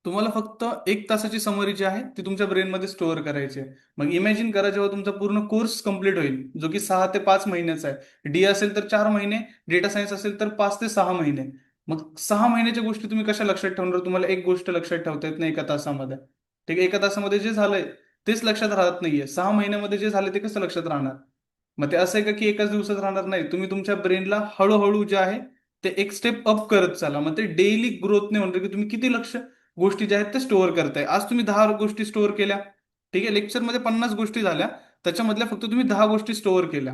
तुम्हाला फक्त 1 तासाची समरी जी आहे ती तुमच्या ब्रेनमध्ये स्टोअर करायची आहे. मग इमॅजिन करा जेव्हा तुमचा पूर्ण कोर्स कंप्लीट होईल, जो की 6 ते 5 महिन्याचा आहे. डी असेल तर 4 महिने, डेटा सायन्स असेल तर 5 ते 6 महिने. मग 6 महिन्याच्या गोष्टी तुम्ही कशा लक्षात ठेवणार? तुम्हाला एक गोष्ट लक्षात ठेवता येत नाही 1 तासामध्ये. ठीक आहे, 1 तासामध्ये जे झालंय तेच लक्षात राहत नाहीये. 6 महिन्यामध्ये जे झाले ते कसं लक्षात राहणार? मग ते असं आहे का की एकाच दिवसात राहणार नाही. तुम्ही तुमच्या ब्रेनला हळूहळू जे आहे ते एक स्टेप अप करत चाला. मग ते डेली ग्रोथने होणार की तुम्ही किती गोष्टी ज्या आहेत त्या स्टोअर करताय. आज तुम्ही 10 गोष्टी स्टोअर केल्या. ठीक आहे, लेक्चरमध्ये 50 गोष्टी झाल्या, त्याच्यामधल्या फक्त तुम्ही 10 गोष्टी स्टोअर केल्या.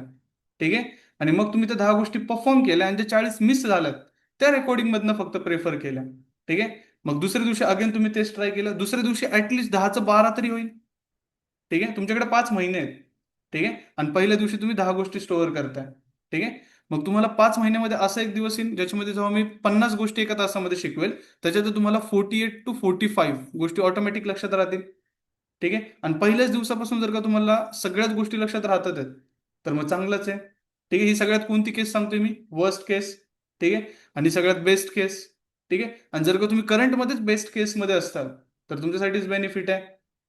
ठीक आहे, आणि मग तुम्ही त्या 10 गोष्टी परफॉर्म केल्या आणि ज्या 40 मिस झाल्यात त्या रेकॉर्डिंग मधनं फक्त प्रेफर केल्या. ठीक आहे, मग दुसऱ्या दिवशी अगेन तुम्ही तेच ट्राय केलं. दुसऱ्या दिवशी ऍटलीस्ट 10चं 12 तरी होईल. ठीक आहे, तुमच्याकडे 5 महिने आहेत. ठीक आहे, आणि पहिल्या दिवशी तुम्ही 10 गोष्टी स्टोअर करताय. ठीक आहे, मग तुम्हाला 5 महिन्यामध्ये असा एक दिवस येईल ज्याच्यामध्ये जेव्हा मी 50 गोष्टी 1 तासामध्ये शिकवेल, त्याच्यात तुम्हाला 48 to 45 गोष्टी ऑटोमॅटिक लक्षात राहतील. ठीक आहे, आणि पहिल्याच दिवसापासून जर का तुम्हाला सगळ्याच गोष्टी लक्षात राहतात आहेत, तर मग चांगलंच आहे. ठीक आहे, ही सगळ्यात कोणती केस सांगतोय मी? वर्स्ट केस. ठीक आहे, आणि सगळ्यात बेस्ट केस. ठीक आहे, आणि जर का तुम्ही करंटमध्येच बेस्ट केसमध्ये असताल तर तुमच्यासाठीच बेनिफिट आहे.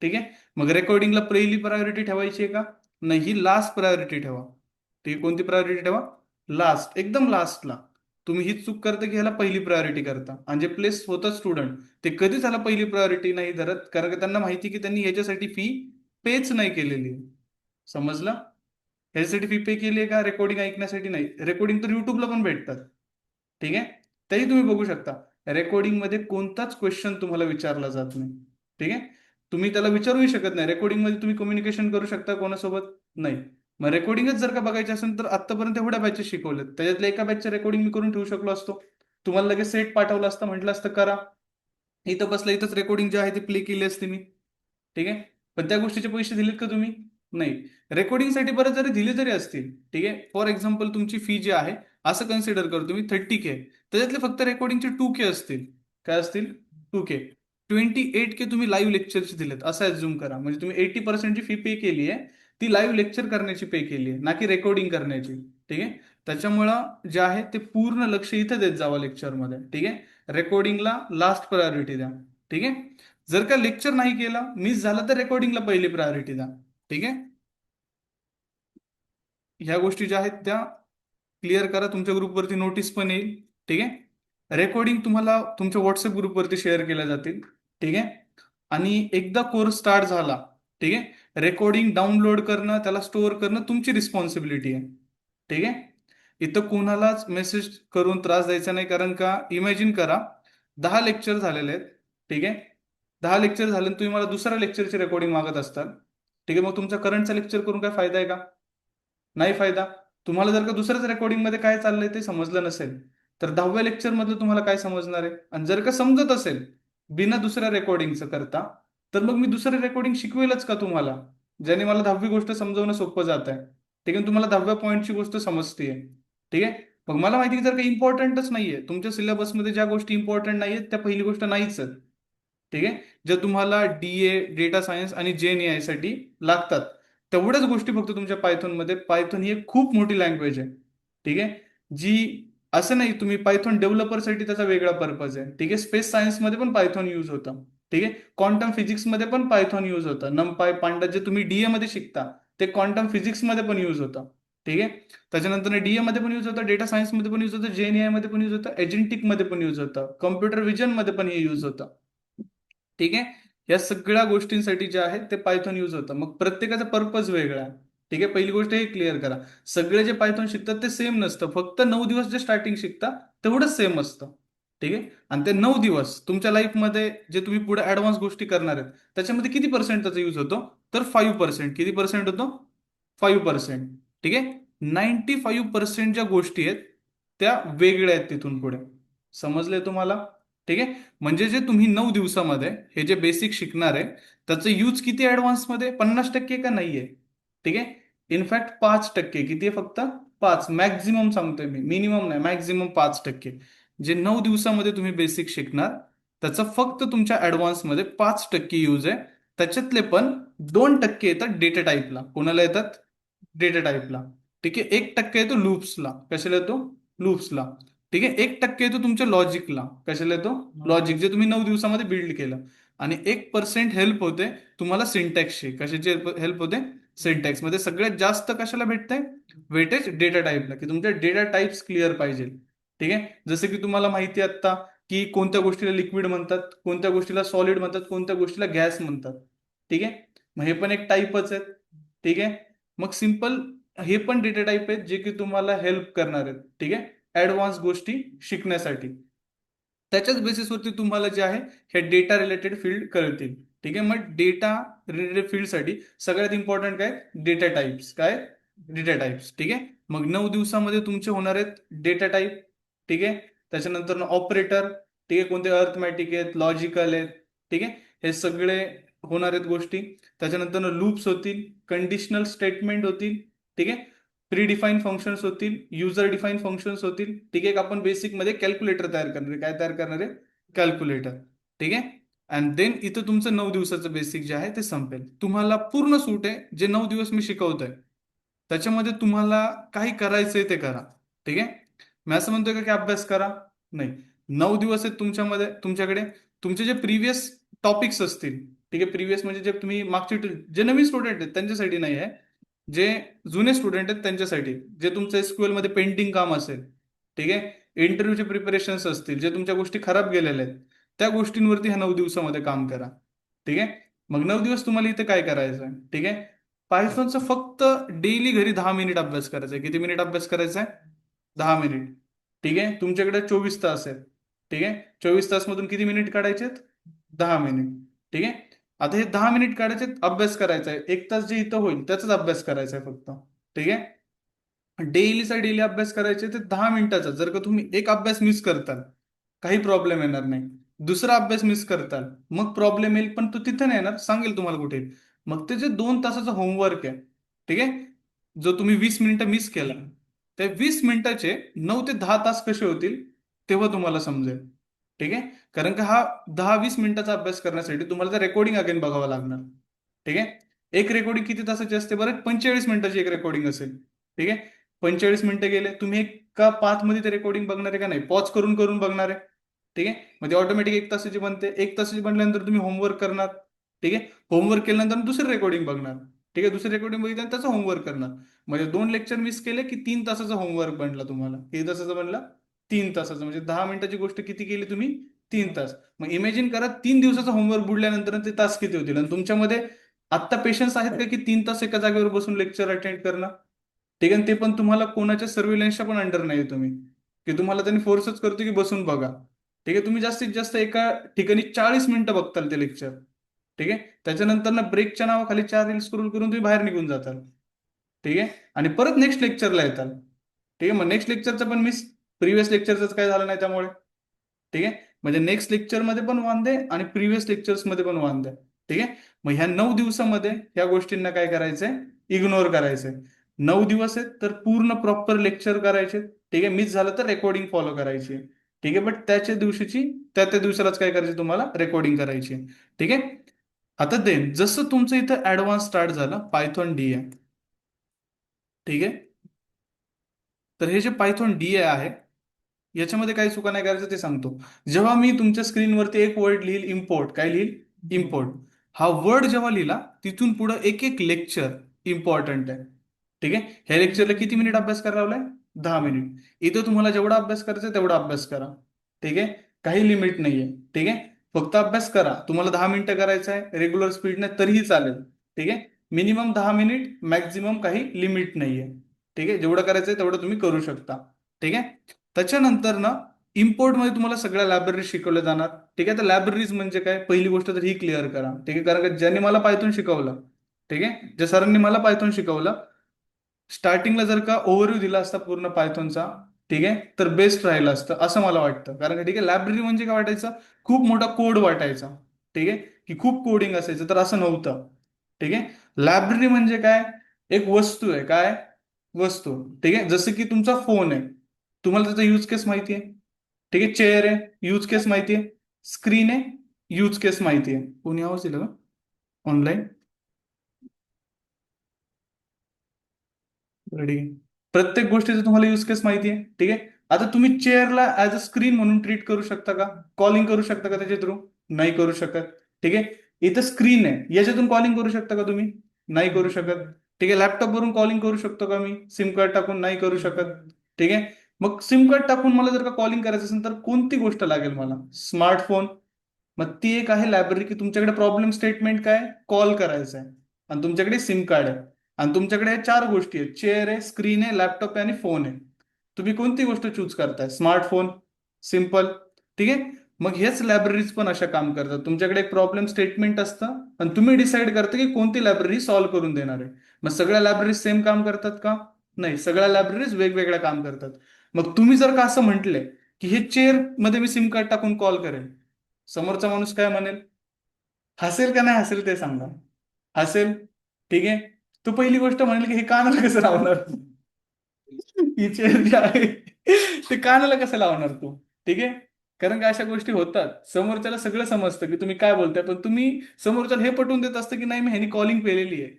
ठीक आहे, मग रेकॉर्डिंगला पहिली प्रायोरिटी ठेवायची आहे का? नाही, ही लास्ट प्रायोरिटी ठेवा. ठीक आहे, कोणती प्रायोरिटी ठेवा? लास्ट, एकदम लास्टला. तुम्ही हीच चूक करता की ह्याला पहिली प्रायोरिटी करता, आणि जे प्लेस होतात स्टुडंट ते कधीच ह्याला पहिली प्रायोरिटी नाही धरत, कारण का त्यांना माहिती की त्यांनी ह्याच्यासाठी फी पेच नाही केलेली. समजलं? ह्याच्यासाठी फी पे केली आहे का? रेकॉर्डिंग ऐकण्यासाठी नाही. रेकॉर्डिंग तर युट्यूबला पण भेटतात. ठीक आहे, तरी तुम्ही बघू शकता रेकॉर्डिंग मध्ये कोणताच क्वेश्चन तुम्हाला विचारला जात नाही. ठीक आहे, तुम्ही त्याला विचारूही शकत नाही. रेकॉर्डिंग मध्ये तुम्ही कम्युनिकेशन करू शकता कोणासोबत? नाही. मग रेकॉर्डिंगच जर का बघायची असेल तर आतापर्यंत एवढ्या बॅचेस शिकवलेत, त्याच्यातल्या एका बॅचचं रेकॉर्डिंग मी करून ठेवू शकलो असतो. तुम्हाला लगेच सेट पाठवलं असतं, म्हटलं असतं करा. इथं बसलं, इथंच रेकॉर्डिंग जे आहे ते प्ले केली असते मी. ठीक आहे, पण त्या गोष्टीचे पैसे दिलेत का तुम्ही? नाही. रेकॉर्डिंगसाठी बरं जरी दिले जरी असतील, ठीक आहे, फॉर एक्झाम्पल तुमची फी जी आहे, असं कन्सिडर करतो मी 30K, त्याच्यातले फक्त रेकॉर्डिंगचे 2K असतील. काय असतील? 2K. 28K तुम्ही लाईव्ह लेक्चरचे दिलेत असं ऍझ्युम करा. म्हणजे तुम्ही 80%ची फी पे केली आहे, ती लाईव्ह लेक्चर करण्याची पे केली आहे, ना की रेकॉर्डिंग करण्याची. ठीक आहे, त्याच्यामुळं जे आहे ते पूर्ण लक्ष इथं देत जावं लेक्चरमध्ये. ठीक आहे, रेकॉर्डिंगला लास्ट प्रायोरिटी द्या. ठीक आहे, जर का लेक्चर नाही केलं, मिस झालं, तर रेकॉर्डिंगला पहिली प्रायोरिटी द्या. ठीक आहे, ह्या गोष्टी ज्या आहेत त्या क्लिअर करा. तुमच्या ग्रुपवरती नोटीस पण येईल. ठीक आहे, रेकॉर्डिंग तुम्हाला तुमच्या व्हॉट्सअप ग्रुपवरती शेअर केल्या जातील. ठीक आहे, आणि एकदा कोर्स स्टार्ट झाला, ठीक आहे, रेकॉर्डिंग डाउनलोड करणं, त्याला स्टोअर करणं तुमची रिस्पॉन्सिबिलिटी आहे. ठीक आहे, इथं कोणालाच मेसेज करून त्रास द्यायचा नाही, कारण का इमॅजिन करा 10 लेक्चर झालेले आहेत. ठीक आहे, 10 लेक्चर झाले आणि तुम्ही मला दुसऱ्या लेक्चरची रेकॉर्डिंग मागत असताल. ठीक आहे, मग तुमचा करंटचा लेक्चर करून काय फायदा आहे का? नाही फायदा. तुम्हाला जर का दुसऱ्याच रेकॉर्डिंग मध्ये काय चाललंय ते समजलं नसेल, तर 10व्या लेक्चर मधलं तुम्हाला काय समजणार आहे? आणि जर का समजत असेल बिना दुसऱ्या रेकॉर्डिंगचं करता, तर मग मी दुसरं रेकॉर्डिंग शिकवेलच का तुम्हाला, ज्याने मला 10वी गोष्ट समजवणं सोपं जात आहे. ठीक आहे, तुम्हाला 10व्या पॉईंटची गोष्ट समजतीये. ठीक आहे, मग मला माहिती की जर काही इम्पॉर्टंटच नाहीये तुमच्या सिलेबसमध्ये, ज्या गोष्टी इम्पॉर्टंट नाहीयेत त्या पहिली गोष्ट नाहीच आहेत. ठीक आहे, ज्या तुम्हाला DA, डेटा सायन्स आणि JNAI साठी लागतात, तेवढ्याच गोष्टी फक्त तुमच्या पायथॉनमध्ये. पायथॉन ही एक खूप मोठी लँग्वेज आहे. ठीक आहे, जी असं नाही तुम्ही पायथॉन डेव्हलपरसाठी त्याचा वेगळा पर्पज आहे. ठीक आहे, स्पेस सायन्समध्ये पण पायथॉन यूज होतं. ठीक आहे, क्वांटम फिजिक्समध्ये पण पायथॉन यूज होतं. नमपाय पांडा जे तुम्ही DA मध्ये शिकता ते क्वांटम फिजिक्समध्ये पण यूज होतं. ठीक आहे, त्याच्यानंतर DA मध्ये पण यूज होतं, डेटा सायन्समध्ये पण यूज होतं, JNAI मध्ये पण यूज होतं, एजेंटिक मध्ये पण यूज होतं, कम्प्युटर विजन मध्ये पण हे यूज होतं. ठीक आहे, या सगळ्या गोष्टींसाठी जे आहे ते पायथॉन यूज होतं. मग प्रत्येकाचा पर्पज वेगळा आहे. ठीक आहे, पहिली गोष्ट हे क्लिअर करा. सगळे जे पायथॉन शिकतात ते सेम नसतं, फक्त 9 दिवस जे स्टार्टिंग शिकता तेवढंच सेम असतं. ठीक आहे, आणि ते 9 दिवस तुमच्या लाईफमध्ये जे तुम्ही पुढे ऍडव्हान्स गोष्टी करणार आहेत त्याच्यामध्ये किती पर्सेंट त्याचा यूज होतो? तर 5%. किती पर्सेंट होतो? 5%. ठीक आहे, 95% ज्या गोष्टी आहेत त्या वेगळ्या आहेत तिथून पुढे. समजले तुम्हाला? ठीक आहे, म्हणजे जे तुम्ही 9 दिवसामध्ये हे जे बेसिक शिकणार आहे त्याचं यूज किती ऍडव्हान्समध्ये? 50% का नाहीये? ठीक आहे, इनफॅक्ट 5%. किती आहे? फक्त 5. मॅक्झिमम सांगतोय मी, मिनिमम नाही, मॅक्झिमम 5%. जे 9 दिवसामध्ये तुम्ही बेसिक शिकणार त्याचं फक्त तुमच्या ऍडव्हान्समध्ये 5% यूज आहे. त्याच्यातले पण 2% येतात डेटा टाईपला. कोणाला येतात? डेटा टाईपला. ठीक आहे, 1% येतो लूप्सला. कशाला येतो? लूप्सला. ठीक आहे. 1% येतो तुमच्या लॉजिकला. कशाला येतो? लॉजिक, जे तुम्ही 9 दिवसामध्ये बिल्ड केलं. आणि 1% हेल्प होते तुम्हाला सिंटॅक्सची. कशाची हेल्प होते? सिंटॅक्स मध्ये. सगळ्यात जास्त कशाला भेटते? वेटेज डेटा टाईपला, की तुमच्या डेटा टाईप्स क्लिअर पाहिजे. ठीक आहे. जसं की तुम्हाला माहिती आहे आता, की कोणत्या गोष्टीला लिक्विड म्हणतात, कोणत्या गोष्टीला सॉलिड म्हणतात, कोणत्या गोष्टीला गॅस म्हणतात. ठीक आहे. मग हे पण एक टाईपच आहेत. ठीक आहे. मग सिंपल, हे पण डेटा टाईप आहेत जे की तुम्हाला हेल्प करणार आहेत. ठीक आहे, ऍडव्हान्स गोष्टी शिकण्यासाठी. त्याच्याच बेसिसवरती तुम्हाला जे आहे हे डेटा रिलेटेड फील्ड कळतील. ठीक आहे. मग डेटा रिलेटेड फील्डसाठी सगळ्यात इम्पॉर्टंट काय? Data types. काय? Data types. ठीक आहे. मग 9 दिवसामध्ये तुमचे होणार आहेत डेटा टाइप. ठीक आहे. त्याच्यानंतर ऑपरेटर. ठीक आहे, कोणते अर्थमॅटिक आहेत, लॉजिकल आहेत. ठीक आहे. हे सगळे होणार आहेत गोष्टी. त्याच्यानंतर लूप्स होतील, कंडिशनल स्टेटमेंट होतील. ठीक आहे. प्री डिफाईन फंक्शन्स होतील, युजर डिफाईन फंक्शन्स होतील. ठीक आहे. आपण बेसिक मध्ये कॅल्क्युलेटर तयार करणार आहे. काय तयार करणार आहे? कॅल्क्युलेटर. ठीक आहे. अँड देन इथं तुमचं 9 दिवसाचं बेसिक जे आहे ते संपेल. तुम्हाला पूर्ण सूट आहे. जे 9 दिवस मी शिकवतोय त्याच्यामध्ये तुम्हाला काही करायचंय ते करा. ठीक आहे. मी असं म्हणतोय का की अभ्यास करा? नाही. 9 दिवस आहेत तुमच्यामध्ये, तुमच्याकडे. तुमचे जे प्रिव्हियस टॉपिक्स असतील, ठीक आहे, प्रिव्हियस म्हणजे जे तुम्ही मागचे, जे नवीन स्टुडंट आहेत त्यांच्यासाठी नाही आहे, जे जुने स्टुडंट आहेत त्यांच्यासाठी. जे तुमचं एसक्यूएल मध्ये पेंटिंग काम असेल, ठीक आहे, इंटरव्ह्यूचे प्रिपरेशन्स असतील, जे तुमच्या गोष्टी खराब गेलेल्या आहेत, त्या गोष्टींवरती ह्या 9 दिवसामध्ये काम करा. ठीक आहे. मग 9 दिवस तुम्हाला इथे काय करायचं आहे? ठीक आहे. पायथॉनचं फक्त डेली घरी 10 मिनिट अभ्यास करायचा आहे. किती मिनिट अभ्यास करायचा आहे? 10 मिनिट. ठीक आहे. तुमच्याकडे 24 तास आहेत. ठीक आहे. 24 तास मधून किती मिनिट काढायचे आहेत? 10 मिनिट. ठीक आहे. आता हे 10 मिनिट काढायचे, अभ्यास करायचा आहे. 1 तास जे इथं होईल त्याचाच अभ्यास करायचा आहे फक्त. ठीक आहे. डेलीचा डेली अभ्यास करायचे ते 10 मिनिटाचा. जर का तुम्ही एक अभ्यास मिस करताल, काही प्रॉब्लेम येणार नाही. दुसरा अभ्यास मिस करताल, मग प्रॉब्लेम येईल, पण तो तिथे नाही येणार, सांगेल तुम्हाला कुठे येईल. मग ते जे 2 तासाचं होमवर्क आहे, ठीक आहे, जो तुम्ही 20 मिनिटं मिस केला, त्या 20 मिनिटाचे 9 ते 10 तास कसे होतील तेव्हा तुम्हाला समजेल. ठीक आहे. कारण का हा 10-20 मिनिटाचा अभ्यास करण्यासाठी तुम्हाला त्या रेकॉर्डिंग अगेन बघावं लागणार. ठीक आहे. एक रेकॉर्डिंग किती तासाची असते बरं? 45 मिनिटाची एक रेकॉर्डिंग असेल. ठीक आहे. 45 मिनिटं गेले, तुम्ही एका पाथमध्ये ते रेकॉर्डिंग बघणार आहे का नाही? पॉज करून करून बघणार आहे. ठीक आहे. म्हणजे ऑटोमॅटिक 1 तासाची बनते. 1 तासाची बनल्यानंतर तुम्ही होमवर्क करणार. ठीक आहे. होमवर्क केल्यानंतर दुसरी रेकॉर्डिंग बघणार. ठीक आहे. दुसरी रेकॉर्डिंग बघितल्यानंतर त्याचं होमवर्क करणार. म्हणजे 2 लेक्चर मिस केले की 3 तासाचा होमवर्क बनला तुम्हाला. किती तासाचा बनला? 3 तासाचा. म्हणजे 10 मिनिटाची गोष्ट किती केली तुम्ही? 3 तास. मग इमॅजिन करा, 3 दिवसाचा होमवर्क बुडल्यानंतर ते तास किती होतील. आणि तुमच्यामध्ये आत्ता पेशन्स आहेत का की 3 तास एका जागेवर बसून लेक्चर अटेंड करणं? ठीक आहे. ते पण तुम्हाला कोणाच्या सर्व्हिलन्सच्या पण अंडर नाही तुम्ही, की तुम्हाला त्यांनी फोर्सच करतो की बसून बघा. ठीक आहे. तुम्ही जास्तीत जास्त एका ठिकाणी 40 मिनिटं बघताल ते लेक्चर. ठीक आहे. त्याच्यानंतर ना ब्रेकच्या नावाखाली 4 रील स्क्रोल करून तुम्ही बाहेर निघून जाताल. ठीक आहे. आणि परत नेक्स्ट लेक्चरला येताल. ठीक आहे. मग नेक्स्ट लेक्चरचं पण मिस, प्रिव्हियस लेक्चरचं काय झालं नाही त्यामुळे. ठीक आहे. म्हणजे नेक्स्ट लेक्चरमध्ये पण वांदे आणि प्रिव्हियस लेक्चर्समध्ये पण वांदे. ठीक आहे. मग ह्या 9 दिवसामध्ये ह्या गोष्टींना काय करायचंय? इग्नोर करायचंय. 9 दिवस आहेत तर पूर्ण प्रॉपर लेक्चर करायचे. ठीक आहे. मिस झालं तर रेकॉर्डिंग फॉलो करायची. ठीक आहे. बट त्याच्या दिवशीची त्या त्या दिवसालाच काय करायचं तुम्हाला? रेकॉर्डिंग करायची. ठीक आहे. आता देन जसं तुमचं इथं ऍडव्हान्स स्टार्ट झालं, पायथॉन डी आहे. ठीक आहे. तर हे जे पायथॉन डी आहे, याच्यामध्ये काही चुका नाही करायचं ते सांगतो. जेव्हा मी तुमच्या स्क्रीनवरती एक वर्ड लिहिल इम्पोर्ट, काय लिहिल? इम्पोर्ट. हा वर्ड जेव्हा लिहिला, तिथून पुढे एक एक लेक्चर इम्पॉर्टंट आहे. ठीक आहे. ह्या लेक्चरला किती मिनिट अभ्यास करायला लावलाय? 10 मिनिट. इथं तुम्हाला जेवढा अभ्यास करायचा तेवढा अभ्यास करा. ठीक आहे. काही लिमिट नाहीये. ठीक आहे. फक्त अभ्यास करा. तुम्हाला 10 मिनिटं करायचं आहे रेग्युलर स्पीडने तरीही चालेल. ठीक आहे. मिनिमम 10 मिनिट, मॅक्झिमम काही लिमिट नाहीये. ठीक आहे. जेवढं करायचंय तेवढं तुम्ही करू शकता. ठीक आहे. त्याच्यानंतर ना, इम्पोर्टमध्ये तुम्हाला सगळ्या लायब्ररी शिकवल्या जाणार. ठीक आहे. तर लायब्ररीज म्हणजे काय? पहिली गोष्ट तर ही क्लिअर करा. ठीक आहे. कारण का ज्यांनी मला पायथॉन शिकवलं, ठीक आहे, ज्या सरांनी मला पायथॉन शिकवलं, स्टार्टिंगला जर का ओव्हरव्ह्यू दिला असता पूर्ण पायथॉनचा, ठीक आहे, तर बेस्ट राहिलं असतं असं मला वाटतं. कारण का ठीक आहे, लायब्ररी म्हणजे काय वाटायचं? खूप मोठा कोड वाटायचा. ठीक आहे, की खूप कोडिंग असायचं, तर असं नव्हतं. ठीक आहे. लायब्ररी म्हणजे काय? एक वस्तू आहे. काय? वस्तू. ठीक आहे. जसं की तुमचा फोन आहे, तुम्हाला त्याचा यूज केस माहिती आहे. ठीक आहे. चेअर आहे, यूज केस माहिती आहे. स्क्रीन आहे, यूज केस माहिती आहे. कोणी आवाज दिला का ऑनलाईन? रेडी. प्रत्येक गोष्टीचं तुम्हाला यूज केस माहिती आहे. ठीक आहे. आता तुम्ही चेअरला ऍज अ स्क्रीन म्हणून ट्रीट करू शकता का? कॉलिंग करू शकता का त्याच्या थ्रू? नाही करू शकत. ठीक आहे. इथं स्क्रीन आहे, याच्यातून कॉलिंग करू शकता का तुम्ही? नाही करू शकत. ठीक आहे. लॅपटॉप वरून कॉलिंग करू शकतो का मी सिम कार्ड टाकून? नाही करू शकत. ठीक आहे. मग सिम कार्ड टाकून मला जर का कॉलिंग करायचं असेल तर कोणती गोष्ट लागेल मला? स्मार्टफोन. मग ती एक आहे लायब्ररी की तुमच्याकडे प्रॉब्लेम स्टेटमेंट काय कॉल करायचं आहे, आणि तुमच्याकडे सिम कार्ड आहे, आणि तुमच्याकडे या चार गोष्टी आहेत: चेअर आहे, स्क्रीन आहे, लॅपटॉप आहे आणि फोन आहे. तुम्ही कोणती गोष्ट चूज करताय? स्मार्टफोन. सिम्पल. ठीक आहे. मग हेच लायब्ररीज पण अशा काम करतात. तुमच्याकडे एक प्रॉब्लेम स्टेटमेंट असतं आणि तुम्ही डिसाईड करता की कोणती लायब्ररी सॉल्व्ह करून देणार आहे. मग सगळ्या लायब्ररीज सेम काम करतात का? नाही, सगळ्या लायब्ररीज वेगवेगळ्या काम करतात. मग तुम्ही जर का असं म्हटले की हे चेअर मध्ये मी सिम कार्ड टाकून कॉल करेन, समोरचा माणूस काय म्हणेल? हसेल का नाही हसेल ते सांगा. हसेल. ठीक आहे. तो पहिली गोष्ट म्हणेल की हे कानाला कसं लावणार? ही चेअर जी आहे ते कानाला कसं लावणार तू? ठीक आहे. कारण का अशा गोष्टी होतात, समोरच्याला सगळं समजतं की तुम्ही काय बोलताय, पण तुम्ही समोरच्याला हे पटवून देत असतं की नाही मी ह्यानी कॉलिंग केलेली आहे.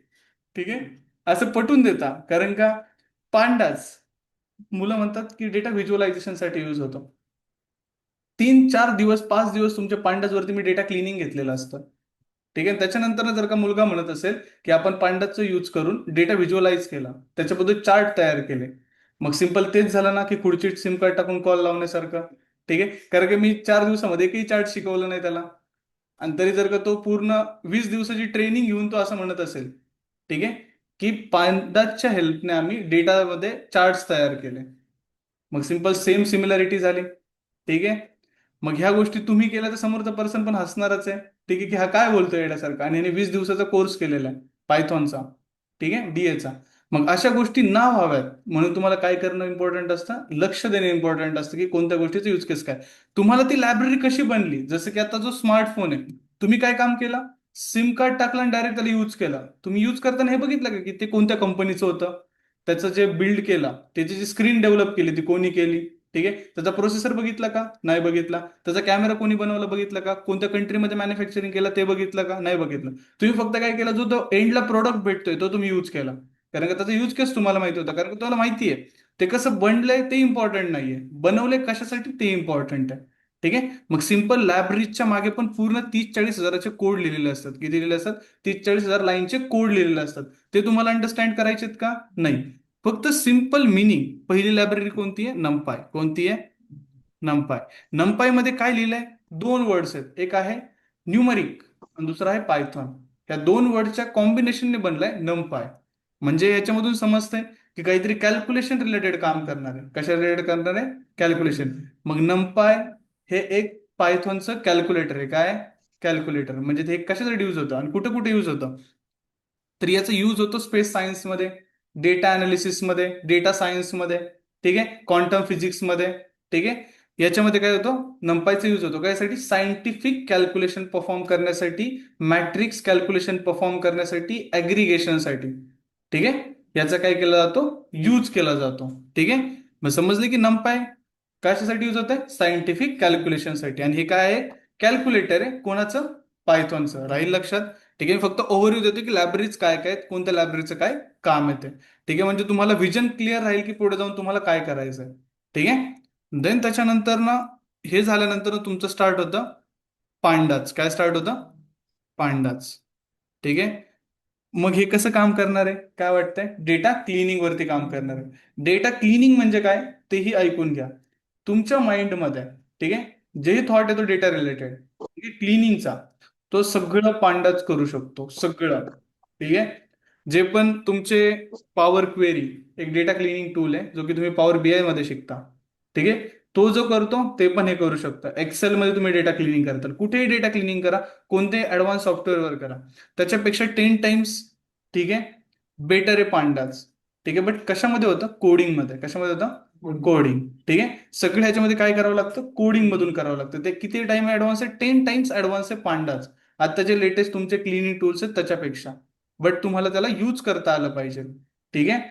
ठीक आहे. असं पटवून देता, कारण का पांडाच मुलं म्हणतात की डेटा व्हिज्युअलायझेशन साठी युज होतो. 3-4 दिवस 5 दिवस तुमच्या पांडाजवरती मी डेटा क्लिनिंग घेतलेलं असतं. ठीक आहे. त्याच्यानंतर जर का मुलगा म्हणत असेल की आपण पांडाचं यूज करून डेटा व्हिज्युअलाइज केला, त्याच्याबद्दल चार्ट तयार केले, मग सिंपल तेच झालं ना की खुर्चीत सिम कार्ड टाकून कॉल लावण्यासारखं. ठीक आहे. कारण की मी 4 दिवसामध्ये एकही चार्ट शिकवलं नाही त्याला, आणि तरी जर का तो पूर्ण 20 दिवसाची ट्रेनिंग घेऊन तो असं म्हणत असेल, ठीक आहे, की पांडाच्या हेल्पने आम्ही डेटामध्ये चार्ट्स तयार केले, मग सिंपल सेम सिमिलॅरिटी झाली. ठीक आहे. मग ह्या गोष्टी तुम्ही केल्या तर समोरचा पर्सन पण हसणारच आहे. ठीक आहे, की हा काय बोलतोय येण्यासारखा, आणि याने 20 दिवसाचा कोर्स केलेला आहे पायथॉनचा. ठीक आहे, डीएचा. मग अशा गोष्टी ना व्हाव्यात म्हणून तुम्हाला काय करणं इम्पॉर्टंट असतं? लक्ष देणं इम्पॉर्टंट असतं की कोणत्या गोष्टीचं यूज केस काय. तुम्हाला ती लायब्ररी कशी बनली? जसं की आता जो स्मार्टफोन आहे, तुम्ही काय काम केलं? सिम कार्ड टाकलं आणि डायरेक्ट त्याला यूज केला. तुम्ही यूज करताना हे बघितलं का की ते कोणत्या कंपनीचं होतं? त्याचं जे बिल्ड केला, त्याची जी स्क्रीन डेव्हलप केली ती कोणी केली? ठीक आहे. त्याचा प्रोसेसर बघितला का? नाही बघितला. त्याचा कॅमेरा कोणी बनवला बघितलं का? कोणत्या कंट्रीमध्ये मॅन्युफॅक्चरिंग केलं ते बघितलं का? नाही बघितलं. तुम्ही फक्त काय केलं, जो तो एंडला प्रोडक्ट भेटतोय तो तुम्ही यूज केला. कारण का त्याचा यूज केस तुम्हाला माहिती होता, कारण का तुम्हाला माहिती आहे ते कसं बनलंय ते इम्पॉर्टंट नाहीये, बनवलंय कशासाठी ते इम्पॉर्टंट आहे. ठीक आहे. मग सिंपल लायब्ररीजच्या मागे पण पूर्ण 30-40 हजाराचे कोड लिहिलेले असतात. किती लिहिलेले असतात? 30-40 हजार लाईनचे कोड लिहिलेले असतात. ते तुम्हाला अंडरस्टँड करायचे आहेत का? नाही. फक्त सिंपल मिनिंग. पहिली लायब्ररी कोणती आहे? नमपाय. कोणती आहे? नमपाय. नमपाय मध्ये काय लिहिलंय? दोन वर्ड्स आहेत, एक आहे न्यूमरिक आणि दुसरा आहे पायथॉन. या दोन वर्डच्या कॉम्बिनेशनने बनलाय नमपाय. म्हणजे याच्यामधून समजतंय की काहीतरी कॅल्क्युलेशन रिलेटेड काम करणार आहे. कशा रिलेटेड करणार आहे? कॅल्क्युलेशन. मग नमपाय हे एक पायथॉनचं कॅल्क्युलेटर आहे. काय? कॅल्क्युलेटर. म्हणजे ते कशासाठी यूज होतं आणि कुठे कुठे यूज होतं? तर याचा यूज होतो स्पेस सायन्समध्ये, डेटा अनालिसिसमध्ये, डेटा सायन्समध्ये. ठीक आहे. क्वांटम फिजिक्समध्ये. ठीक आहे. याच्यामध्ये काय होतं? नंपायचा यूज होतो कायसाठी? सायंटिफिक कॅल्क्युलेशन परफॉर्म करण्यासाठी, मॅट्रिक्स कॅल्क्युलेशन परफॉर्म करण्यासाठी, ऍग्रिगेशनसाठी. ठीक आहे. याचा काय केला जातो? यूज केला जातो. ठीक आहे. मग समजले की नंपाय कशासाठी यूज होत आहे? सायंटिफिक कॅल्क्युलेशनसाठी. आणि हे काय आहे? कॅल्क्युलेटर आहे. कोणाचं? पायथॉनचं. राहील लक्षात? ठीक आहे. मी फक्त ओव्हरव्ह्यू देतो की लायब्ररीज काय काय आहेत, कोणत्या लायब्ररीचं काय काम येते. ठीक आहे. म्हणजे तुम्हाला विजन क्लिअर राहील की पुढे जाऊन तुम्हाला काय करायचं आहे. ठीक आहे. देन त्याच्यानंतर ना, हे झाल्यानंतर तुमचं स्टार्ट होतं पांडाच. काय स्टार्ट होतं? पांडाच. ठीक आहे. मग हे कसं काम करणार आहे? काय वाटतंय? डेटा क्लिनिंग वरती काम करणार आहे. डेटा क्लिनिंग म्हणजे काय तेही ऐकून घ्या. तुमच्या माइंडमध्ये, ठीक आहे, जे थॉट येतो डेटा रिलेटेड, क्लिनिंगचा, तो सगळं पांडाच करू शकतो, सगळं. ठीक आहे. जे पण तुमचे पॉवर क्वेरी, एक डेटा क्लिनिंग टूल आहे जो की तुम्ही पॉवर बीआय मध्ये शिकता. ठीक आहे. तो जो करतो ते पण हे करू शकता. एक्सेल मध्ये तुम्ही डेटा क्लिनिंग करता, कुठेही डेटा क्लिनिंग करा, कोणते ऍडव्हान्स सॉफ्टवेअरवर करा, त्याच्यापेक्षा 10 टाइम्स, ठीक आहे, बेटर आहे पांडाच. ठीक आहे. बट कशामध्ये होतं? कोडिंग मध्ये. कशामध्ये होतं? कोडिंग. ठीक आहे. सगळं ह्याच्यामध्ये काय करावं लागतं? कोडिंग मधून करावं लागतं. ते किती टाइम ऍडव्हान्स आहे? 10 टाइम्स ऍडव्हान्स आहे पांडाच. आता जे लेटेस्ट तुमचे क्लिनिंग टूल्स आहेत त्याच्यापेक्षा. बट तुम्हाला त्याला यूज करता आलं पाहिजे. ठीक आहे.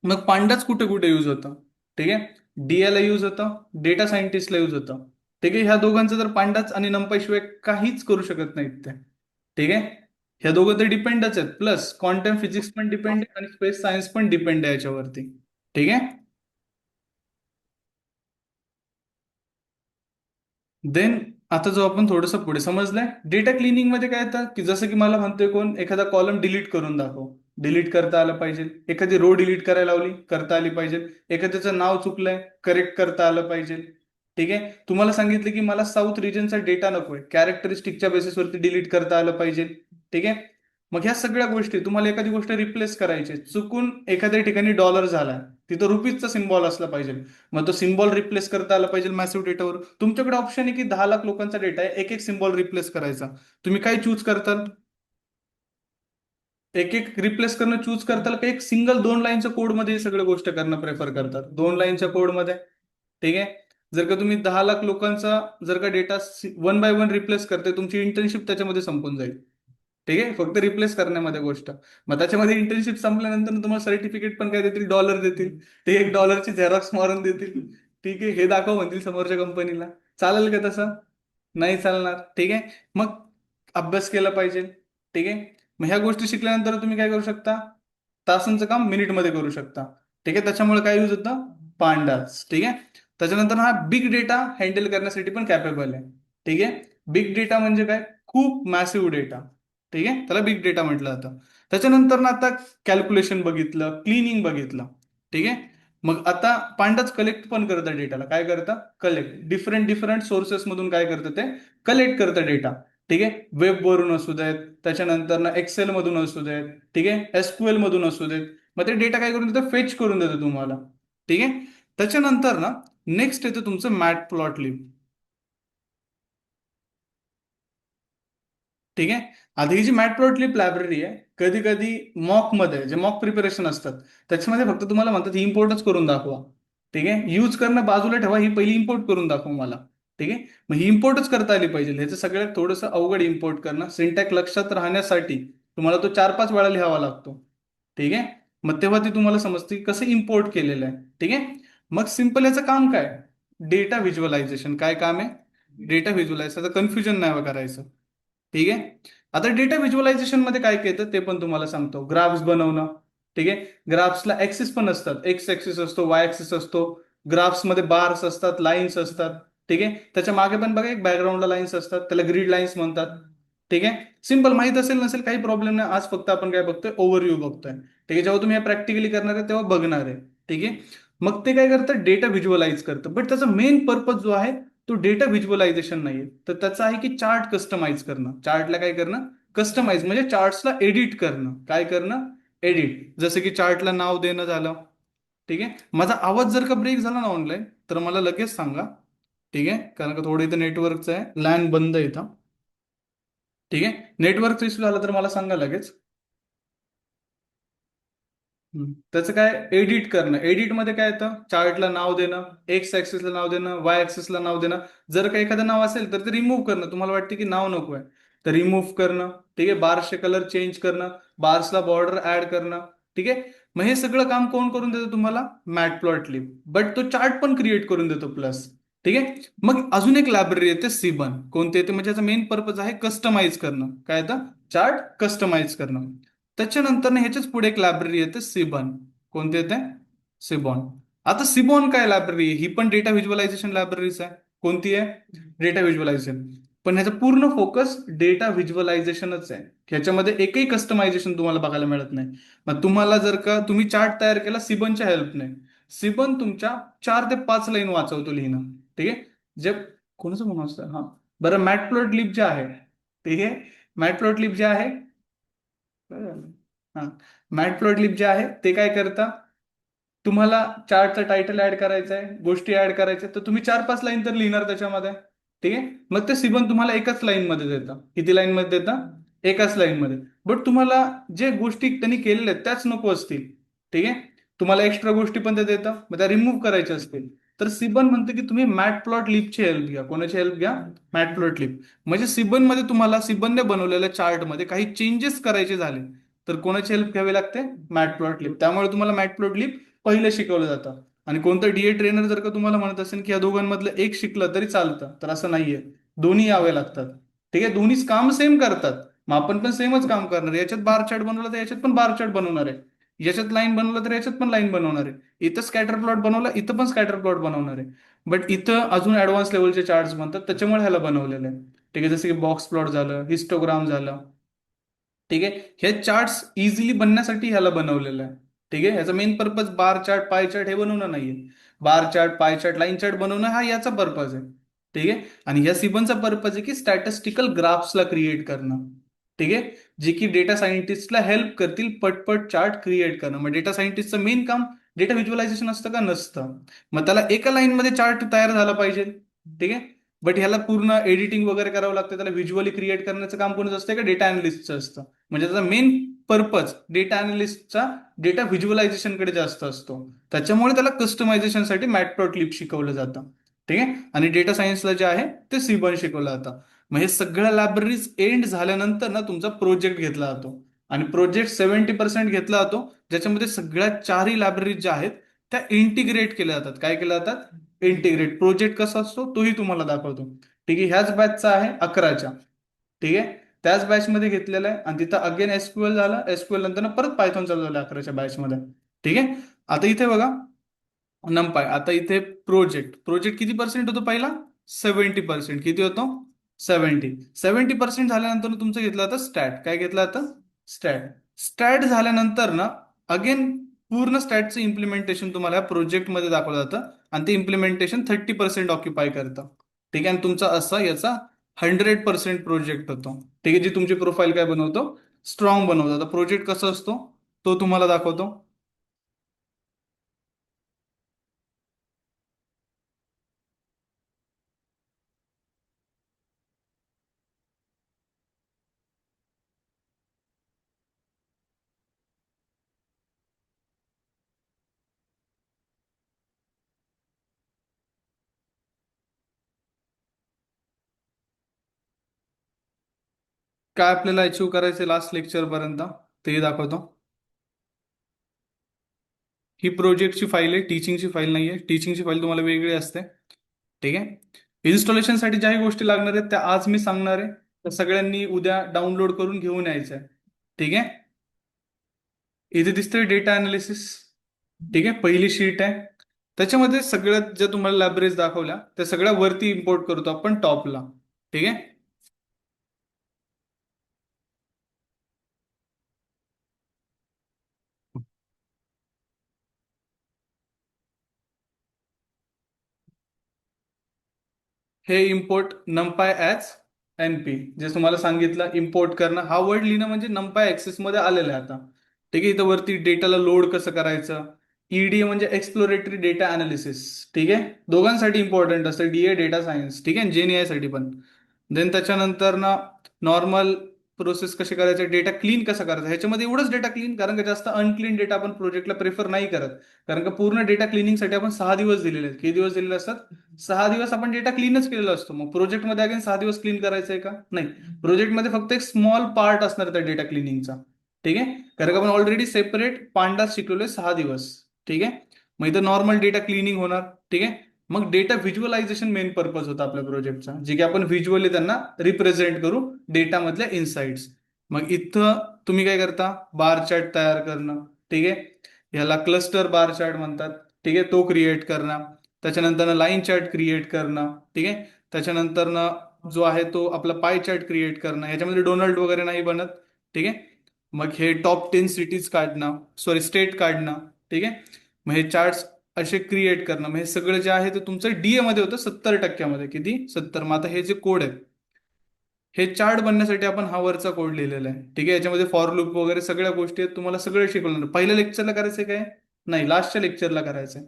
मग पांडाच कुठे कुठे यूज होतं? ठीक आहे. डीएला यूज होतं, डेटा सायंटिस्टला यूज होतं. ठीक आहे. ह्या दोघांचं तर पांडाच आणि नंपाई शिवाय काहीच करू शकत नाहीत ते. ठीक आहे. ह्या दोघं तर डिपेंडच आहेत, प्लस क्वांटम फिजिक्स पण डिपेंड आहे आणि स्पेस सायन्स पण डिपेंड आहे याच्यावरती. ठीक आहे. देन आता जो आपण थोडंसं पुढे समजलंय डेटा क्लिनिंग मध्ये काय येतं की जसं की मला म्हणतोय कोण एखादा कॉलम डिलीट करून दाखव. डिलीट करता आलं पाहिजे. एखादी रो डिलीट करायला लावली करता आली पाहिजे. एखाद्याचं नाव चुकलंय करेक्ट करता आलं पाहिजे. ठीक आहे. तुम्हाला सांगितलं की मला साऊथ रिजनचा डेटा नकोय कॅरेक्टरिस्टिकच्या बेसिसवरती डिलीट करता आलं पाहिजे. ठीक आहे. मग ह्या सगळ्या गोष्टी तुम्हाला एखादी गोष्ट रिप्लेस करायची चुकून एखाद्या ठिकाणी डॉलर झाला तिथं रुपीजचा सिम्बॉल असला पाहिजे. मग तो सिम्बॉल रिप्लेस करता आला पाहिजे मॅसिव्ह डेटावर. तुमच्याकडे ऑप्शन आहे की 10 लाख लोकांचा डेटा आहे एक एक सिम्बॉल रिप्लेस करायचा. तुम्ही काय चूज करताल. एक एक रिप्लेस करणं चूज करताल का एक सिंगल 2 लाईनच्या कोडमध्ये ही सगळ्या गोष्ट करणं प्रेफर करतात 2 लाईनच्या कोडमध्ये. ठीक आहे. जर का तुम्ही 10 लाख लोकांचा जर का data one by one replace करते तुमची इंटर्नशिप त्याच्यामध्ये संपून जाईल. ठीक आहे फक्त रिप्लेस करण्यामध्ये गोष्ट. मग त्याच्यामध्ये इंटर्नशिप संपल्यानंतर तुम्हाला सर्टिफिकेट पण काय देतील डॉलर देतील. ते $1 झेरॉक्स मारून देतील. ठीक आहे हे दाखव म्हणतील समोरच्या कंपनीला. चालेल का तसं. नाही चालणार. ठीक आहे. मग अभ्यास केला पाहिजे. ठीक आहे. मग ह्या गोष्टी शिकल्यानंतर तुम्ही काय करू शकता तासांचं काम मिनिटमध्ये करू शकता. ठीक आहे. त्याच्यामुळे काय यूज होतं पांडास. ठीक आहे. त्याच्यानंतर हा बिग डेटा हँडल करण्यासाठी पण कॅपेबल आहे. ठीक आहे. बिग डेटा म्हणजे काय खूप मॅसिव्ह डेटा. ठीक आहे त्याला बिग डेटा म्हटलं जातं. त्याच्यानंतर ना आता कॅल्क्युलेशन बघितलं क्लिनिंग बघितलं. ठीक आहे. मग आता पांडाच कलेक्ट पण करतं डेटाला काय करतं कलेक्ट डिफरंट डिफरंट सोर्सेस मधून काय करतं ते कलेक्ट करतं डेटा. ठीक आहे. वेबवरून असू देत त्याच्यानंतर ना एक्सेल मधून असू देत. ठीक आहे. एसक्यूएल मधून असू देत. मग ते डेटा काय करून देतं फेच करून देतं तुम्हाला. ठीक आहे. त्याच्यानंतर ना नेक्स्ट येतं तुमचं मॅट प्लॉट. ठीक आहे. आता ही जी मॅटप्लॉटलिब लायब्ररी आहे कधी कधी मॉकमध्ये जे मॉक प्रिपरेशन असतात त्याच्यामध्ये फक्त तुम्हाला म्हणतात ही इम्पोर्टच करून दाखवा. ठीक आहे. यूज करणं बाजूला ठेवा ही पहिली इम्पोर्ट करून दाखवा मला. ठीक आहे. मग ही इम्पोर्टच करता आली पाहिजे ह्याचं सगळ्यात थोडंसं अवघड इम्पोर्ट करणं सिंटॅक्स लक्षात राहण्यासाठी तुम्हाला तो 4-5 वेळा लिहावा लागतो. ठीक आहे. मग तेव्हा ती तुम्हाला समजते की कसं इम्पोर्ट केलेलं आहे. ठीक आहे. मग सिम्पल याचं काम काय डेटा व्हिज्युअलायझेशन काय काम आहे डेटा व्हिज्युअलायझेशन कन्फ्युजन नाही करायचं. ठीक आहे. आता डेटा व्हिज्युअलायझेशन मध्ये काय काय येतं ते पण तुम्हाला सांगतो ग्राफ्स बनवणं. ठीक आहे. ग्राफ्सला ऍक्सिस पण असतात एक्स ऍक्सिस असतो वाय ऍक्सिस असतो. ग्राफ्समध्ये बार्स असतात लाईन्स असतात. ठीक आहे. त्याच्या मागे पण बघा एक बॅकग्राऊंडला लाईन्स असतात त्याला ग्रीड लाईन्स म्हणतात. ठीक आहे. सिंपल माहित असेल नसेल काही प्रॉब्लेम नाही आज फक्त आपण काय बघतोय ओव्हरव्ह्यू बघतोय. ठीक आहे. जेव्हा तुम्ही प्रॅक्टिकली करणार आहे तेव्हा बघणार आहे. ठीक आहे. मग ते काय करतं डेटा व्हिज्युअलाइज करतं बट त्याचा मेन पर्पज जो आहे तो डेटा व्हिज्युअलायझेशन नाहीये तर त्याचं आहे की चार्ट कस्टमाइज करणं चार्टला काय करणं कस्टमाइज म्हणजे चार्ट्सला एडिट करणं काय करणं एडिट जसं की चार्टला नाव देणं झालं. ठीक आहे. माझा आवाज जर का ब्रेक झाला ना ऑनलाईन तर मला लगेच सांगा. ठीक आहे कारण का थोडं इथं नेटवर्कचं आहे लॅन बंद आहे इथं. ठीक आहे. नेटवर्कचा इश्यू झाला तर मला सांगा लगेच. त्याचं काय एडिट करणं एडिटमध्ये काय येतं चार्टला नाव देणं एक्स ऍक्सिसला नाव देणं वाय ऍक्सिसला नाव देणं. जर का एखादं नाव असेल तर ते रिमूव्ह करणं तुम्हाला वाटते की नाव नको आहे तर रिमूव्ह करणं. ठीक आहे. बार्सचे कलर चेंज करणं बार्सला बॉर्डर ऍड करणं. ठीक आहे. मग हे सगळं काम कोण करून देतो तुम्हाला मॅटप्लॉटलिब बट तो चार्ट पण क्रिएट करून देतो प्लस. ठीक आहे. मग अजून एक लायब्ररी येते सिबन कोणते येते म्हणजे याचा मेन पर्पज आहे कस्टमाइज करणं काय येतं चार्ट कस्टमाइज करणं. त्याच्यानंतर ना ह्याच्याच पुढे एक लायब्ररी येते सिबॉन कोणती येते सिबॉन. आता सिबॉन काय लायब्ररी ही पण डेटा व्हिज्युअलायझेशन लायब्ररीज आहे. कोणती आहे डेटा व्हिज्युअलायझेशन. पण ह्याचा पूर्ण फोकस डेटा व्हिज्युअलायझेशनच आहे. ह्याच्यामध्ये एकही कस्टमायझेशन तुम्हाला बघायला मिळत नाही. मग तुम्हाला जर का तुम्ही चार्ट तयार केला सिबनच्या हेल्पने सिबन तुमच्या 4 ते 5 लाईन वाचवतो लिहिणं. ठीक आहे. जे कोणाचं म्हणून असतं हा बरं मॅटप्लॉट जे आहे. ठीक आहे. मॅटप्लॉट जे आहे हा मॅटप्लॉटलिब जे आहे ते काय करता तुम्हाला चार्टचा टायटल ऍड करायचा आहे गोष्टी ऍड करायच्या तर तुम्ही 4-5 लाईन तर लिहिणार त्याच्यामध्ये. ठीक आहे. मग ते सिबन तुम्हाला एकाच लाईन मध्ये देतं किती लाईन मध्ये देतं एकाच लाईन मध्ये. बट तुम्हाला जे गोष्टी त्यांनी केलेल्या आहेत त्याच नको असतील. ठीक आहे. तुम्हाला एक्स्ट्रा गोष्टी पण ते देतं मग त्या रिमूव्ह करायच्या असतील तर सिबन म्हणतं की तुम्ही मॅट प्लॉट लिपची हेल्प घ्या कोणाची हेल्प घ्या मॅट प्लॉट लिप. म्हणजे सिबन मध्ये तुम्हाला सिबनने बनवलेल्या चार्टमध्ये काही चेंजेस करायचे झाले तर कोणाची हेल्प घ्यावी लागते मॅटप्लॉटलिब त्यामुळे तुम्हाला मॅटप्लॉटलिब पहिलं शिकवलं जातं. आणि कोणतं डीए ट्रेनर जर का तुम्हाला म्हणत असेल की या दोघांमधलं एक शिकलं तरी चालतं तर असं नाहीये. दोन्ही यावे लागतात. ठीक आहे. दोन्हीच काम सेम करतात. मग आपण पण सेमच काम करणार याच्यात बार चार्ट बनवला तर याच्यात पण बार चार्ट बनवणार आहे. याच्यात लाईन बनवलं तर याच्यात पण लाईन बनवणार आहे, इथं स्कॅटर प्लॉट बनवला इथं पण स्कॅटर प्लॉट बनवणार आहे. बट इथं अजून ऍडव्हान्स लेवलचे चार्ट्स बनतात, त्याच्यामुळे ह्याला बनवलेलं आहे. ठीक आहे, जसं की बॉक्स प्लॉट झालं, हिस्टोग्राम झालं. ठीक आहे, हे चार्ट्स इझिली बनण्यासाठी ह्याला बनवलेलं आहे. ठीक आहे, ह्याचा main purpose bar chart pie chart हे बनवणं नाहीये. Bar chart pie chart line chart बनवणं हा याचा पर्पज आहे. ठीक आहे, आणि या सिबनचा पर्पज आहे की स्टॅटिस्टिकल ग्राफ्सला क्रिएट करणं. ठीक आहे, जे की डेटा सायंटिस्टला हेल्प करतील पटपट चार्ट क्रिएट करणं. मग डेटा सायंटिस्टचं मेन काम डेटा व्हिज्युअलायझेशन असतं का? नसतं. मग त्याला एका लाईनमध्ये चार्ट तयार झाला पाहिजे. ठीक आहे, बट ह्याला पूर्ण एडिटिंग वगैरे करावं लागतं, त्याला व्हिज्युअली क्रिएट करण्याचं काम कोणाचं असतं का? डेटा अनालिस्टचं असतं. म्हणजे त्याचा मेन पर्पज डेटा अनालिस्टचा डेटा व्हिज्युअलायझेशनकडे जास्त असतो. त्याच्यामुळे त्याला कस्टमायझेशनसाठी मॅटप्लॉटलिब शिकवलं जातं. ठीक आहे, आणि डेटा सायन्सला जे आहे ते सीबन शिकवलं जातं. मग हे सगळ्या लायब्ररीज एंड झाल्यानंतर ना तुमचा प्रोजेक्ट घेतला जातो. आणि प्रोजेक्ट 70% घेतला जातो, ज्याच्यामध्ये सगळ्या चारही लायब्ररीज ज्या आहेत त्या इंटिग्रेट केल्या जातात. काय केल्या जातात? इंटिग्रेट. प्रोजेक्ट कसा असतो तोही तुम्हाला दाखवतो. ठीक आहे, ह्याच बॅचचा आहे 11च्या. ठीक आहे, त्याच बॅचमध्ये घेतलेलं आहे, आणि तिथं अगेन एसक्यूएल झालं, एसक्यूएल नंतर परत पायथॉन चालू झालं 11च्या बॅचमध्ये. ठीक आहे, आता इथे बघा नमपाय. आता इथे प्रोजेक्ट प्रोजेक्ट किती पर्सेंट होतो पहिला? 70%. किती होतो? 70% झाल्यानंतर तुमचं घेतलं आता स्टॅट. काय घेतलं आता? स्टॅट. स्टॅट झाल्यानंतर ना अगेन पूर्ण स्टॅटचं इम्प्लिमेंटेशन तुम्हाला या प्रोजेक्टमध्ये दाखवलं जातं, आणि ते इम्प्लिमेंटेशन 30% ऑक्युपाय करतं. ठीक आहे, आणि तुमचा असा याचा 100% प्रोजेक्ट होतो. ठीक आहे, जी तुमची प्रोफाईल काय बनवतो? स्ट्रॉंग बनवतो. आता प्रोजेक्ट कसा असतो तो तुम्हाला दाखवतो. काय आपल्याला अचीव्ह करायचं लास्ट लेक्चर पर्यंत ते दाखवतो. ही प्रोजेक्टची फाईल आहे, टीचिंगची फाईल नाही आहे. टीचिंगची फाईल तुम्हाला वेगळी असते. ठीक आहे, इन्स्टॉलेशनसाठी ज्याही गोष्टी लागणार आहेत त्या आज मी सांगणार आहे, त्या सगळ्यांनी उद्या डाउनलोड करून घेऊन यायचं आहे. ठीक आहे, इथे दिसतंय डेटा अनालिसिस. ठीक आहे, पहिली शीट आहे. त्याच्यामध्ये सगळ्यात ज्या तुम्हाला लायब्ररीज दाखवल्या त्या सगळ्या वरती इम्पोर्ट करतो आपण टॉपला. ठीक आहे, हे इम्पोर्ट नमपाय ऍज एनपी, जे तुम्हाला सांगितलं इम्पोर्ट करणं, हा वर्ड लिहिणं म्हणजे नमपाय ऍक्सेस मध्ये आलेलं आहे आता. ठीक आहे, इथं वरती डेटाला लोड कसं करायचं. ईडीए म्हणजे एक्सप्लोरेटरी डेटा अनालिसिस. ठीक आहे, दोघांसाठी इम्पॉर्टंट असतं, डीए डेटा सायन्स. ठीक आहे, जेएनआय साठी पण. देन त्याच्यानंतर ना नॉर्मल प्रोसेस कशी करायचं, डेटा क्लीन कसा करायचा. ह्याच्यामध्ये एवढंच डेटा क्लीन, कारण का जास्त अनक्लीन डेटा आपण प्रोजेक्टला प्रिफर नाही करत. कारण का पूर्ण डेटा क्लिनिंगसाठी आपण 6 दिवस दिलेले आहेत. किती दिवस दिलेले असतात? 6 दिवस आपण डेटा क्लीनच केलेला असतो. मग प्रोजेक्टमध्ये अगेन 6 दिवस क्लीन करायचंय का? नाही. प्रोजेक्टमध्ये फक्त एक स्मॉल पार्ट असणार त्या डेटा क्लिनिंगचा. ठीक आहे, कारण का आपण ऑलरेडी सेपरेट पांडास शिकवले 6 दिवस. ठीक आहे, मग इथं नॉर्मल डेटा क्लिनिंग होणार. ठीक आहे, मग डेटा व्हिज्युअलायझेशन मेन पर्पज होता आपल्या प्रोजेक्टचा, जे की आपण व्हिज्युअली त्यांना रिप्रेझेंट करू डेटामधल्या इन्साइट्स. मग इथं तुम्ही काय करता? बार चार्ट तयार करणं. ठीक आहे, याला क्लस्टर बार चार्ट म्हणतात. ठीक आहे, तो क्रिएट करणं. त्याच्यानंतर लाईन चार्ट क्रिएट करणं. ठीक आहे, त्याच्यानंतर जो आहे तो आपला पाय चार्ट क्रिएट करणं. ह्याच्यामध्ये डोनल्ड वगैरे नाही बनत. ठीक आहे, मग हे टॉप 10 सिटीज काढणं, सॉरी स्टेट काढणं. ठीक आहे, मग हे चार्ट्स असे क्रिएट करणं. मग हे सगळं जे आहे ते तुमचं डीए मध्ये होतं 70%. किती? 70. मग आता हे जे कोड आहेत, हे चार्ट बनण्यासाठी आपण हा वरचा कोड लिहिलेला आहे. ठीक आहे, याच्यामध्ये फॉर लूप वगैरे सगळ्या गोष्टी आहेत, तुम्हाला सगळं शिकवणार. पहिल्या लेक्चरला करायचंय काय? नाही, लास्टच्या लेक्चरला करायचंय.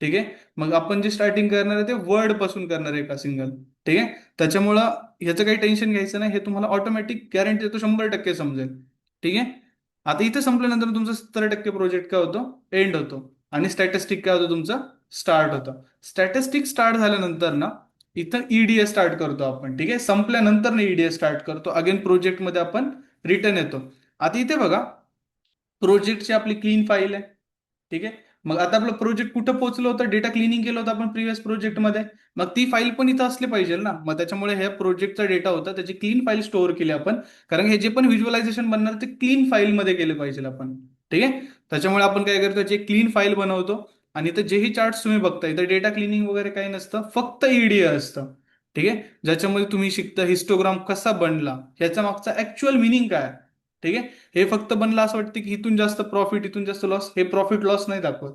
ठीक आहे, मग आपण जे स्टार्टिंग करणार आहे ते वर्ड पासून करणार आहे, एका सिंगल. ठीक आहे, त्याच्यामुळं ह्याचं काही टेन्शन घ्यायचं नाही, हे तुम्हाला ऑटोमॅटिक गॅरंटी देतो, 100% समजेल. ठीक आहे, आता इथे संपल्यानंतर तुमचं 70% प्रोजेक्ट काय होतो? एंड होतो. आणि स्टॅटिस्टिक काय होतं तुमचं? स्टार्ट होतं. स्टॅटिस्टिक स्टार्ट झाल्यानंतर ना इथं ईडीए स्टार्ट करतो आपण. ठीक आहे, संपल्यानंतर ना ईडीए स्टार्ट करतो, अगेन प्रोजेक्टमध्ये आपण रिटर्न येतो. आता इथे बघा, प्रोजेक्टची आपली क्लीन फाईल आहे. ठीक आहे, मग आता आपलं प्रोजेक्ट कुठं पोहोचलं होतं? डेटा क्लिनिंग केलं होतं आपण प्रिव्हियस प्रोजेक्टमध्ये. मग ती फाईल पण इथं असली पाहिजे ना. मग त्याच्यामुळे हे प्रोजेक्टचा डेटा होता, त्याची क्लीन फाईल स्टोअर केली आपण. कारण हे जे पण व्हिज्युअलायझेशन बनणार ते क्लीन फाईलमध्ये केले पाहिजे आपण. ठीक आहे. त्याच्यामुळे आपण काय करतो, जे क्लीन फाईल बनवतो आणि इथं जेही चार्ट्स तुम्ही बघता इथं डेटा क्लिनिंग वगैरे काही नसतं, फक्त ईडीए असतं. ठीक आहे. ज्याच्यामध्ये तुम्ही शिकता हिस्टोग्राम कसा बनला, ह्याचा मागचा ऍक्च्युअल मिनिंग काय आहे. ठीक आहे. हे फक्त बनलं असं वाटतं की इथून जास्त प्रॉफिट इथून जास्त लॉस, हे प्रॉफिट लॉस नाही दाखवत.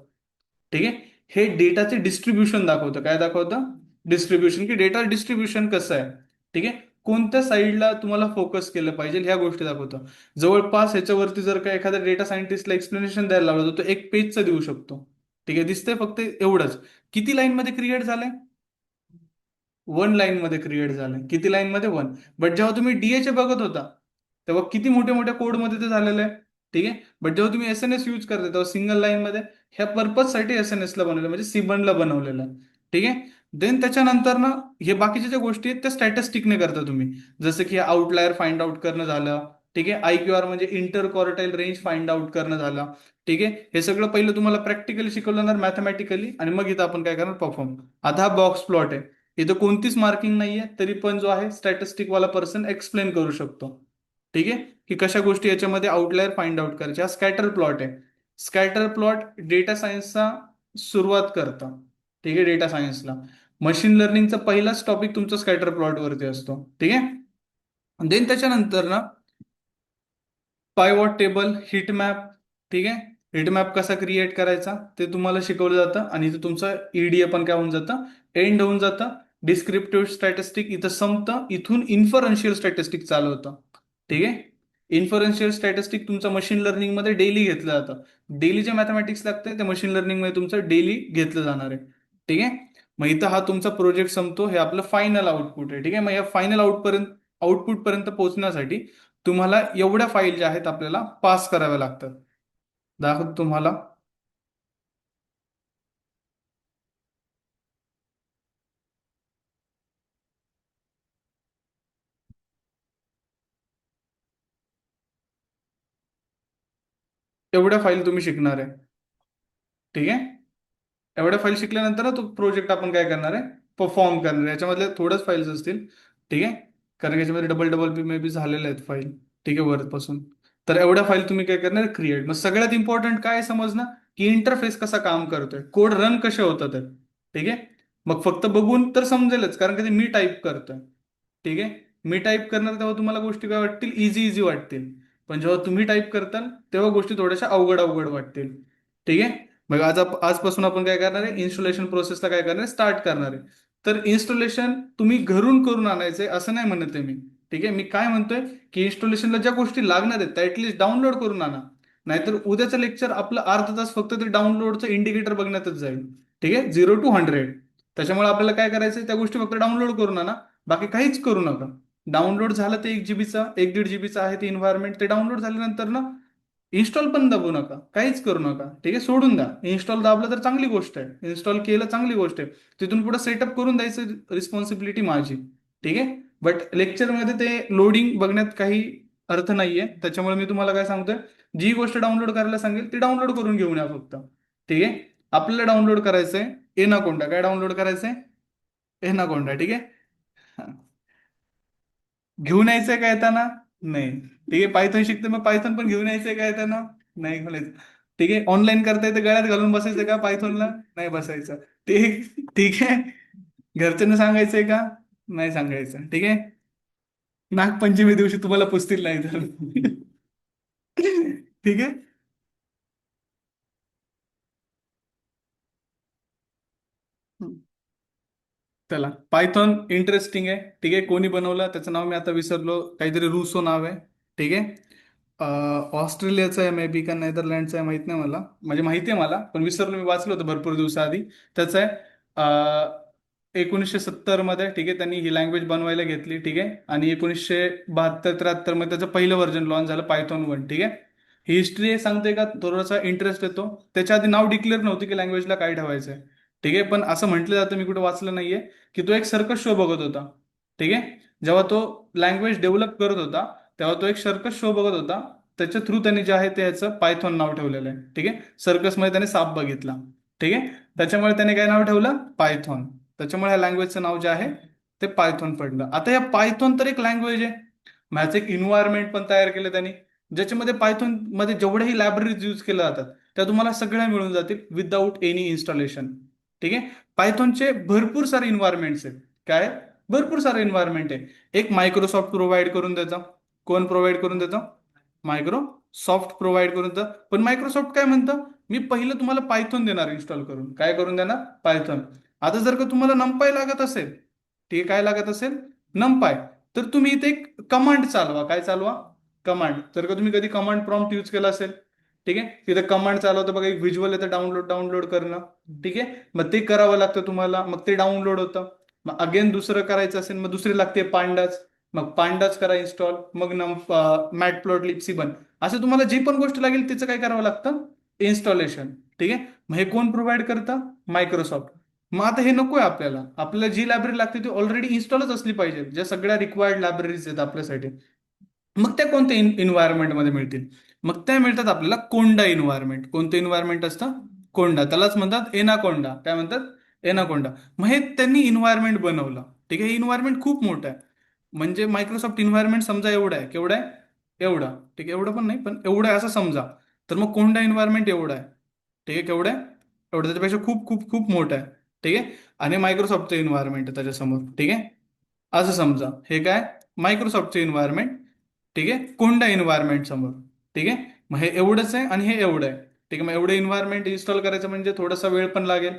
ठीक आहे. हे डेटाचे डिस्ट्रीब्युशन दाखवतं. काय दाखवतं? डिस्ट्रीब्युशन, की डेटा डिस्ट्रीब्युशन कसं आहे. ठीक आहे. कोणत्या साईडला तुम्हाला फोकस केलं पाहिजे ह्या गोष्टी दाखवतं. जवळपास ह्याच्यावरती जर का एखाद्या डेटा सायंटिस्टला एक्सप्लेनेशन द्यायला लावलं तर तो एक पेजचं देऊ शकतो. ठीक आहे. दिसतंय फक्त एवढंच. किती लाईन मध्ये क्रिएट झालंय? वन लाईन मध्ये क्रिएट झालंय. किती लाईन मध्ये? वन. बट जेव्हा तुम्ही डीएचे बघत होता तेव्हा किती मोठ्या मोठ्या कोड मध्ये ते झालेलं आहे. ठीक आहे. बट जेव्हा तुम्ही एस यूज करता तेव्हा सिंगल लाईन मध्ये, ह्या पर्पज साठी ला बनवलं, म्हणजे सिबनला बनवलेलं आहे. ठीक आहे. देन त्याच्यानंतर ना, हे बाकीच्या ज्या गोष्टी आहेत त्या स्टॅटिस्टिकने करता तुम्ही. जसं की आउटलायर फाइंड आउट करणं झालं. ठीक आहे. IQR म्हणजे inter quartile range find out करणं झालं. ठीक आहे. हे सगळं पहिलं तुम्हाला प्रॅक्टिकली शिकवलं जाणार, मॅथमॅटिकली, आणि मग इथं आपण काय करणार, परफॉर्म. आता हा बॉक्स प्लॉट आहे. इथं कोणतीच मार्किंग नाहीये, तरी पण जो आहे स्टॅटिस्टिक वाला पर्सन एक्सप्लेन करू शकतो. ठीक आहे. की कशा गोष्टी याच्यामध्ये आउटलायर फाइंड आउट करायच्या. हा स्कॅटर प्लॉट आहे. स्कॅटर प्लॉट डेटा सायन्सचा सुरुवात करता. ठीक आहे. डेटा सायन्सला मशीन लर्निंगचा पहिलाच टॉपिक तुमचा स्कॅटर प्लॉट वरती असतो. ठीक आहे. देन त्याच्यानंतर ना, पायवॉट टेबल, हिट मॅप. ठीक आहे. हिट मॅप कसा क्रिएट करायचा ते तुम्हाला शिकवलं जातं, आणि इथं तुमचं ईडीए पण काय होऊन जातं, एंड होऊन जातं. डिस्क्रिप्टिव्ह स्टॅटिस्टिक इथं संपतं, इथून इन्फरन्शियल स्टॅटिस्टिक चालू होतं. ठीक आहे. इन्फरन्शियल स्टॅटिस्टिक तुमचं मशीन लर्निंग मध्ये डेली घेतलं जातं. डेली जे मॅथमॅटिक्स लागते ते मशीन लर्निंग मध्ये तुमचं डेली घेतलं जाणार आहे. ठीक आहे. मग इथं हा तुमचा प्रोजेक्ट संपतो, हे आपलं फायनल आउटपुट आहे. ठीक आहे. मग या फायनल आउटपुट पर्यंत पोहोचण्यासाठी तुम्हाला एवढ्या फाईल ज्या आहेत आपल्याला पास कराव्या लागतात. दाखवतो तुम्हाला. एवढ्या फाईल तुम्ही शिकणार आहे. ठीक आहे. एवढ्या फाईल शिकल्यानंतर ना, तो प्रोजेक्ट आपण काय करणार आहे, परफॉर्म करणार आहे. याच्यामधले थोड्याच फाईल्स असतील. ठीक आहे. कारण की याच्यामध्ये double double B may be झालेले आहेत फाईल. ठीक आहे. वरपासून. तर एवढ्या फाईल तुम्ही काय करणार, क्रिएट. मग सगळ्यात इम्पॉर्टंट काय समजणं, की इंटरफेस कसा काम करतोय, कोड रन कसे होतात आहेत. ठीक आहे. मग फक्त बघून तर समजेलच, कारण की ते मी टाईप करतोय. ठीक आहे. मी टाईप करणार तेव्हा तुम्हाला गोष्टी काय वाटतील, इझी इझी वाटतील. पण जेव्हा तुम्ही टाईप करताल तेव्हा गोष्टी थोड्याशा अवघड अवघड वाटतील. ठीक आहे. मग आजपासून आपण काय करणार आहे, इन्स्टॉलेशन प्रोसेसला काय करणार आहे, स्टार्ट करणार आहे. तर इन्स्टॉलेशन तुम्ही घरून करून आणायचंय असं नाही म्हणत आहे मी. ठीक आहे. मी काय म्हणतोय, की इन्स्टॉलेशनला ज्या गोष्टी लागणार आहेत त्या ऍटलीस्ट डाउनलोड करून आणा. नाहीतर उद्याचं लेक्चर आपलं अर्धा तास फक्त ते डाउनलोडचं इंडिकेटर बघण्यातच जाईल. ठीक आहे. 0 to 100. त्याच्यामुळे आपल्याला काय करायचंय, त्या गोष्टी फक्त डाउनलोड करून आणा. बाकी काहीच करू नका. डाउनलोड झालं ते 1 GB चा 1-1.5 GB आहे ते इन्व्हायरमेंट, ते डाउनलोड झाल्यानंतर ना, इन्स्टॉल पण दाबू नका, काहीच करू नका. ठीक आहे. सोडून द्या. इन्स्टॉल दाबलं तर चांगली गोष्ट आहे, इन्स्टॉल केलं चांगली गोष्ट आहे. तिथून पुढे सेटअप करून द्यायचं रिस्पॉन्सिबिलिटी माझी. ठीक आहे. बट लेक्चरमध्ये ते लोडिंग बघण्यात काही अर्थ नाहीये. त्याच्यामुळे मी तुम्हाला काय सांगतोय, जी गोष्ट डाउनलोड करायला सांगेल ती डाउनलोड करून घेऊन या फक्त. ठीक आहे. आपल्याला डाउनलोड करायचंय एनाकोंडा. काय डाउनलोड करायचंय? एनाकोंडा. ठीक आहे. घेऊन यायचंय का येताना? नाही. ठीक आहे. पायथन शिकते मग पायथन पण घेऊन यायचंय का येताना? नाही घेऊन यायचं. ठीक आहे. ऑनलाईन करता येतं, गळ्यात घालून बसायचं का पायथॉनला? नाही बसायचं. ठीक ठीक आहे. घरच्यांना सांगायचंय का? नाही सांगायचं. ठीक आहे. नागपंचमी दिवशी तुम्हाला पुसतील नाही तर. ठीक आहे. चला, पायथॉन इंटरेस्टिंग आहे. ठीक आहे. कोणी बनवलं त्याचं नाव मी आता विसरलो, काहीतरी रुसो नाव आहे. ठीक आहे. ऑस्ट्रेलियाचं आहे मे बी, का नेदरलँडचं आहे माहित नाही मला, म्हणजे माहिती आहे मला पण विसरलो, मी वाचलं होतं भरपूर दिवसाआधी. त्याचं आहे 1970 मध्ये. ठीक आहे. त्यांनी ही लँग्वेज बनवायला घेतली. ठीक आहे. आणि 1972-73 मध्ये त्याचं पहिलं व्हर्जन लॉन्च झालं, पायथॉन 1. ठीक आहे. ही हिस्ट्री सांगते का, थोडासा इंटरेस्ट येतो. त्याच्या आधी नाव डिक्लेअर नव्हती की लँग्वेजला काय ठेवायचं आहे. ठीक आहे. पण असं म्हटलं जातं, मी कुठे वाचलं नाहीये, की तो एक सर्कस शो बघत होता. ठीक आहे. जेव्हा तो लँग्वेज डेव्हलप करत होता तेव्हा तो एक सर्कस शो बघत होता. त्याच्या थ्रू त्यांनी जे आहे ते याचं पायथॉन नाव ठेवलेलं आहे. ठीक आहे. सर्कसमध्ये त्याने साप बघितला. ठीक आहे. त्याच्यामुळे त्याने काय नाव ठेवलं, पायथॉन. त्याच्यामुळे ह्या लँग्वेजचं नाव जे आहे ते पायथॉन पडलं. आता या पायथॉन तर एक लँग्वेज आहे, ह्याचं एक इन्व्हायरमेंट पण तयार केलं त्यांनी. ज्याच्यामध्ये पायथॉन मध्ये जेवढ्याही लायब्ररीज यूज केल्या जातात त्या तुम्हाला सगळ्या मिळून जातील विदाऊट एनी इन्स्टॉलेशन. ठीक आहे. पायथॉनचे भरपूर सारे इन्व्हायरमेंट्स आहेत. काय? भरपूर सारे इन्व्हायरमेंट आहे. एक मायक्रोसॉफ्ट प्रोव्हाइड करून देतं. कोण प्रोव्हाइड करून देतं? मायक्रोसॉफ्ट प्रोव्हाइड करून देतं. पण मायक्रोसॉफ्ट काय म्हणतं, मी पहिलं तुम्हाला पायथॉन देणार इन्स्टॉल करून. काय करून देणार? पायथॉन. आता जर का तुम्हाला नमपाय लागत असेल, ठीक आहे, काय लागत असेल? नमपाय. तर तुम्ही इथे एक कमांड चालवा. काय चालवा? कमांड. जर का तुम्ही कधी कमांड प्रॉम्प्ट यूज केला असेल, ठीक आहे, तिथे कमांड चालवतं बघा, एक व्हिज्युअल येतं, डाउनलोड डाउनलोड करणं. ठीक आहे. मग ते करावं लागतं तुम्हाला, मग ते डाउनलोड होतं. मग अगेन दुसरं करायचं असेल, मग दुसरी लागते पांडाच. मग पांडाच करा इन्स्टॉल, मग मॅट प्लॉट लिपसी बन. असं तुम्हाला जी पण गोष्ट लागेल तिचं काय करावं लागतं? इन्स्टॉलेशन. ठीक आहे. मग हे कोण प्रोव्हाइड करतं? मायक्रोसॉफ्ट. मग आता हे नकोय आपल्याला. आपल्याला जी लायब्ररी लागते ती ऑलरेडी इन्स्टॉलच असली पाहिजे, ज्या सगळ्या रिक्वायर्ड लायब्ररीज आहेत आपल्यासाठी. मग त्या कोणत्या इन्व्हायरमेंटमध्ये मिळतील? मग त्या मिळतात आपल्याला कोंडा इन्व्हायरमेंट. कोणतं इन्व्हायरमेंट असतं? कोंडा. त्यालाच म्हणतात एनाकोंडा. काय म्हणतात? एनाकोंडा. मग हे त्यांनी इन्व्हायरमेंट बनवलं. ठीक आहे. हे इन्व्हायरमेंट खूप मोठं आहे. म्हणजे मायक्रोसॉफ्ट इन्व्हायरमेंट समजा एवढं आहे. केवढं आहे? एवढा. ठीक आहे. एवढं पण नाही, पण एवढं आहे असं समजा. तर मग कोंडा इन्व्हायरमेंट एवढं आहे. ठीक आहे. केवढं आहे? एवढं. त्याच्यापेक्षा खूप खूप खूप मोठं आहे. ठीक आहे. आणि मायक्रोसॉफ्टचं इन्व्हायरमेंट आहे त्याच्यासमोर. ठीक आहे. असं समजा हे काय? मायक्रोसॉफ्टचे इन्व्हायरमेंट. ठीक आहे. कोंडा इन्व्हायरमेंट समोर. ठीक आहे. मग हे एवढंच आहे आणि हे एवढं आहे. ठीक आहे. मग एवढं इन्व्हायरमेंट इन्स्टॉल करायचं म्हणजे थोडासा वेळ पण लागेल.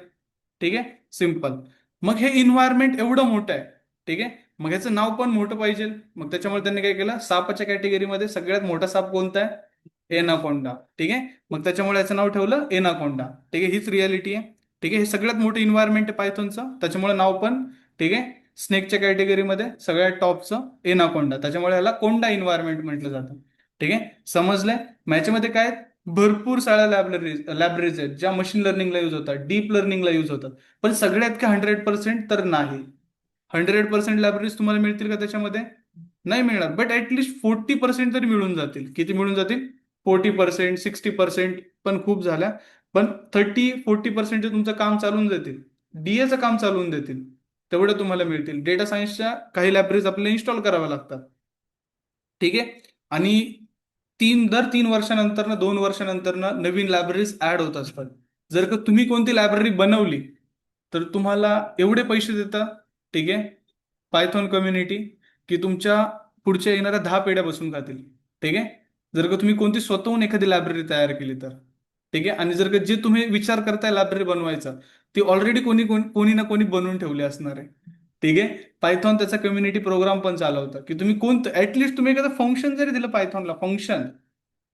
ठीक आहे. सिम्पल. मग हे इन्व्हायरमेंट एवढं मोठं आहे. ठीक आहे. मग ह्याचं नाव पण मोठं पाहिजे. मग त्याच्यामुळे त्यांनी काय केलं, सापाच्या कॅटेगरीमध्ये सगळ्यात मोठा साप कोणता आहे? एनाकोंडा. ठीक आहे. मग त्याच्यामुळे याचं नाव ठेवलं एनाकोंडा. ठीक आहे. हीच रियालिटी आहे. ठीक आहे. हे सगळ्यात मोठं इन्व्हायरमेंट आहे पायथॉनचं, त्याच्यामुळे नाव पण. ठीक आहे. स्नेकच्या कॅटेगरीमध्ये सगळ्यात टॉपचं एनाकोंडा, त्याच्यामुळे याला कोंडा इन्व्हायरमेंट म्हटलं जातं. ठीक आहे. समजलंय? मॅचमध्ये काय आहेत? भरपूर साऱ्या लायब्ररीज आहेत ज्या मशीन लर्निंगला यूज होतात, डीप लर्निंगला यूज होतात. पण सगळ्यात का 100% तर नाही. 100% लायब्ररीज तुम्हाला मिळतील का त्याच्यामध्ये? नाही मिळणार. बट ऍटलिस्ट 40% तरी मिळून जातील. किती मिळून जातील? 40%, 60% पण खूप झाल्या. पण 30-40% तुमचं काम चालून जातील. डीएचं काम चालवून देतील. तेवढं तुम्हाला मिळतील. डेटा सायन्सच्या काही लायब्ररीज आपल्याला इन्स्टॉल कराव्या लागतात. ठीक आहे. आणि दर 3 वर्षानंतर ना 2 वर्षानंतर ना नवीन लायब्ररीज ऍड होत असतात. जर का तुम्ही कोणती लायब्ररी बनवली तर तुम्हाला एवढे पैसे देतात. ठीक आहे. पायथॉन कम्युनिटी, की तुमच्या पुढच्या येणाऱ्या 10 पिढ्या बसून खातील. ठीक आहे. जर का तुम्ही कोणती स्वतःहून एखादी लायब्ररी तयार केली तर. ठीक आहे. आणि जर का जे तुम्ही विचार करताय लायब्ररी बनवायचा, ती ऑलरेडी कोणी ना कोणी बनवून ठेवली असणार आहे. ठीक आहे. पायथॉन त्याचा कम्युनिटी प्रोग्राम पण चालवतं, की तुम्ही कोणतं ऍटलिस्ट तुम्ही एखादं फंक्शन जरी दिलं पायथॉनला, फंक्शन.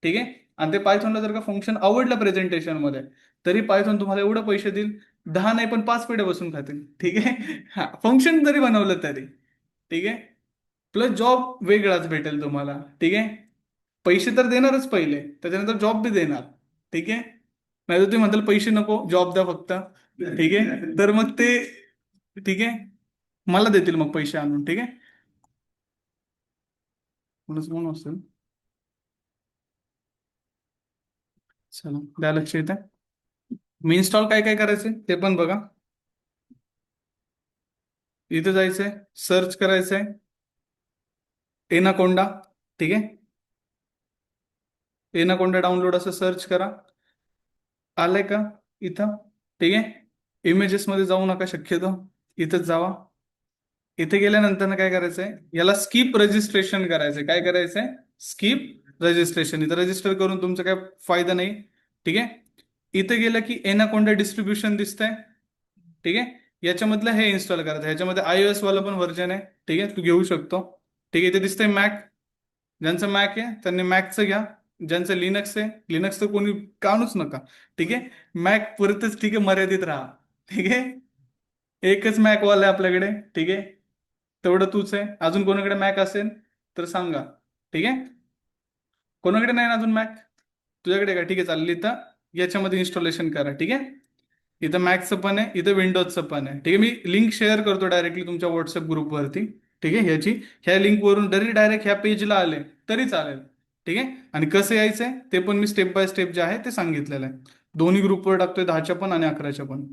ठीक आहे. आणि ते पायथॉनला जर का फंक्शन आवडलं प्रेझेंटेशन मध्ये, तरी पायथॉन तुम्हाला एवढे पैसे देईल, 10 नाही पण 5 पिढ्या बसून खातील. ठीक आहे. हा, फंक्शन जरी बनवलं तरी. ठीक आहे. प्लस जॉब वेगळाच भेटेल तुम्हाला. ठीक आहे. पैसे तर देणारच पहिले, त्याच्यानंतर जॉब बी देणार. ठीक आहे. नाही तर तुम्ही म्हणताल पैसे नको, जॉब द्या फक्त. ठीक आहे. तर मग ते, ठीक आहे, मला देतील मग पैसे आणून. ठीक आहे. म्हणून असेल. चला, द्या लक्ष येते. मी इन्स्टॉल काय काय करायचंय ते पण बघा. इथे जायचंय, सर्च करायचंय एनाकोंडा. ठीक आहे. एनाकोंडा डाउनलोड असं सर्च करा. आलंय का? इथं. ठीक आहे. इमेजेस मध्ये जाऊ नका शक्यतो. इथंच जावा. इथे गेल्यानंतर ना काय करायचंय, याला स्कीप रजिस्ट्रेशन करायचंय. काय करायचंय? Skip registration. इथं रजिस्टर करून तुमचा काय फायदा नाही. ठीक आहे. इथे गेलं की एनाकोंडा डिस्ट्रीब्युशन दिसतंय. ठीक आहे. याच्यामधलं हे इन्स्टॉल करायचं. ह्याच्यामध्ये iOS वाला पण व्हर्जन आहे. ठीक आहे. तू घेऊ शकतो. ठीक आहे. इथे दिसतंय मॅक. ज्यांचं मॅक आहे त्यांनी मॅकचं घ्या. ज्यांचं लिनक्स आहे, लिनक्स तर कोणी काढूच नका. ठीक आहे. मॅक पुरतच ठीक आहे, मर्यादित राहा. ठीक आहे. एकच मॅक वाला आहे आपल्याकडे. ठीक आहे. तेवढं तूच आहे. अजून कोणाकडे मॅक असेल तर सांगा. ठीक आहे. कोणाकडे नाही ना अजून मॅक? तुझ्याकडे का? ठीक आहे, चालेल. इथं याच्यामध्ये इन्स्टॉलेशन करा. ठीक आहे. इथं मॅकचं पण आहे, इथं विंडोजचं पण आहे. ठीक आहे. मी लिंक शेअर करतो डायरेक्टली तुमच्या व्हॉट्सअप ग्रुपवरती. ठीक आहे. ह्या लिंकवरून डायरेक्ट ह्या पेजला आले तरी चालेल. ठीक आहे. आणि कसं यायचंय ते पण मी स्टेप बाय स्टेप जे आहे ते सांगितलेलं आहे. दोन्ही ग्रुपवर टाकतोय, 10च्या पण आणि 11च्या पण.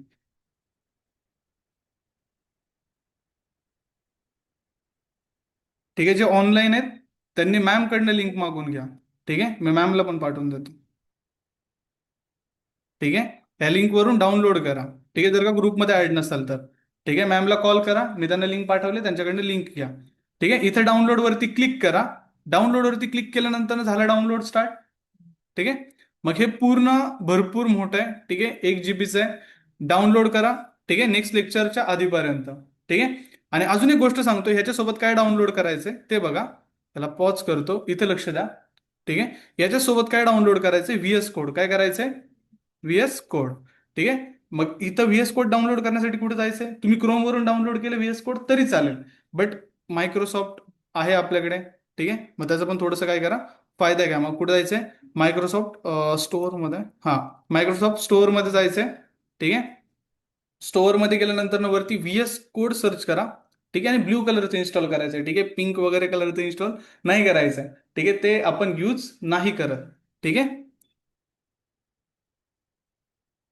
ठीक आहे. जे ऑनलाईन आहेत त्यांनी मॅम कडनं लिंक मागून घ्या. ठीक आहे, मी मॅमला पण पाठवून देतो. ठीक आहे, त्या लिंकवरून डाउनलोड करा. ठीक आहे, जर का ग्रुपमध्ये ऍड नसाल तर. ठीक आहे, मॅमला कॉल करा, मी त्यांना लिंक पाठवले, त्यांच्याकडनं लिंक घ्या. ठीक आहे, इथे डाउनलोड वरती क्लिक करा. डाउनलोड वरती क्लिक केल्यानंतर झालं डाउनलोड स्टार्ट. ठीक आहे, मग हे पूर्ण भरपूर मोठं आहे. ठीक आहे, 1 GB आहे. डाउनलोड करा. ठीक आहे, नेक्स्ट लेक्चरच्या आधीपर्यंत. ठीक आहे, आणि अजून एक गोष्ट सांगतो, ह्याच्यासोबत काय डाउनलोड करायचंय ते बघा. त्याला पॉज करतो, इथे लक्ष द्या. ठीक आहे, याच्यासोबत काय डाउनलोड करायचंय, व्हीएस कोड. काय करायचंय, व्हीएस कोड. ठीक आहे, मग इथं व्हीएस कोड डाउनलोड करण्यासाठी कुठे जायचंय, तुम्ही क्रोम वरून डाउनलोड केलं व्हीएस कोड तरी चालेल. बट मायक्रोसॉफ्ट आहे आपल्याकडे. ठीक आहे, मग त्याचं पण थोडंसं काय करा, फायदा घ्या. मग कुठे जायचंय, मायक्रोसॉफ्ट स्टोअरमध्ये. हा, मायक्रोसॉफ्ट स्टोअरमध्ये जायचंय. ठीक आहे, स्टोअरमध्ये गेल्यानंतर ना वरती व्हीएस कोड सर्च करा. ठीक आहे, आणि ब्ल्यू कलरचं इन्स्टॉल करायचं आहे. ठीक आहे, पिंक वगैरे कलरचं इन्स्टॉल नाही करायचं आहे. ठीक आहे, ते आपण यूज नाही करत. ठीक आहे,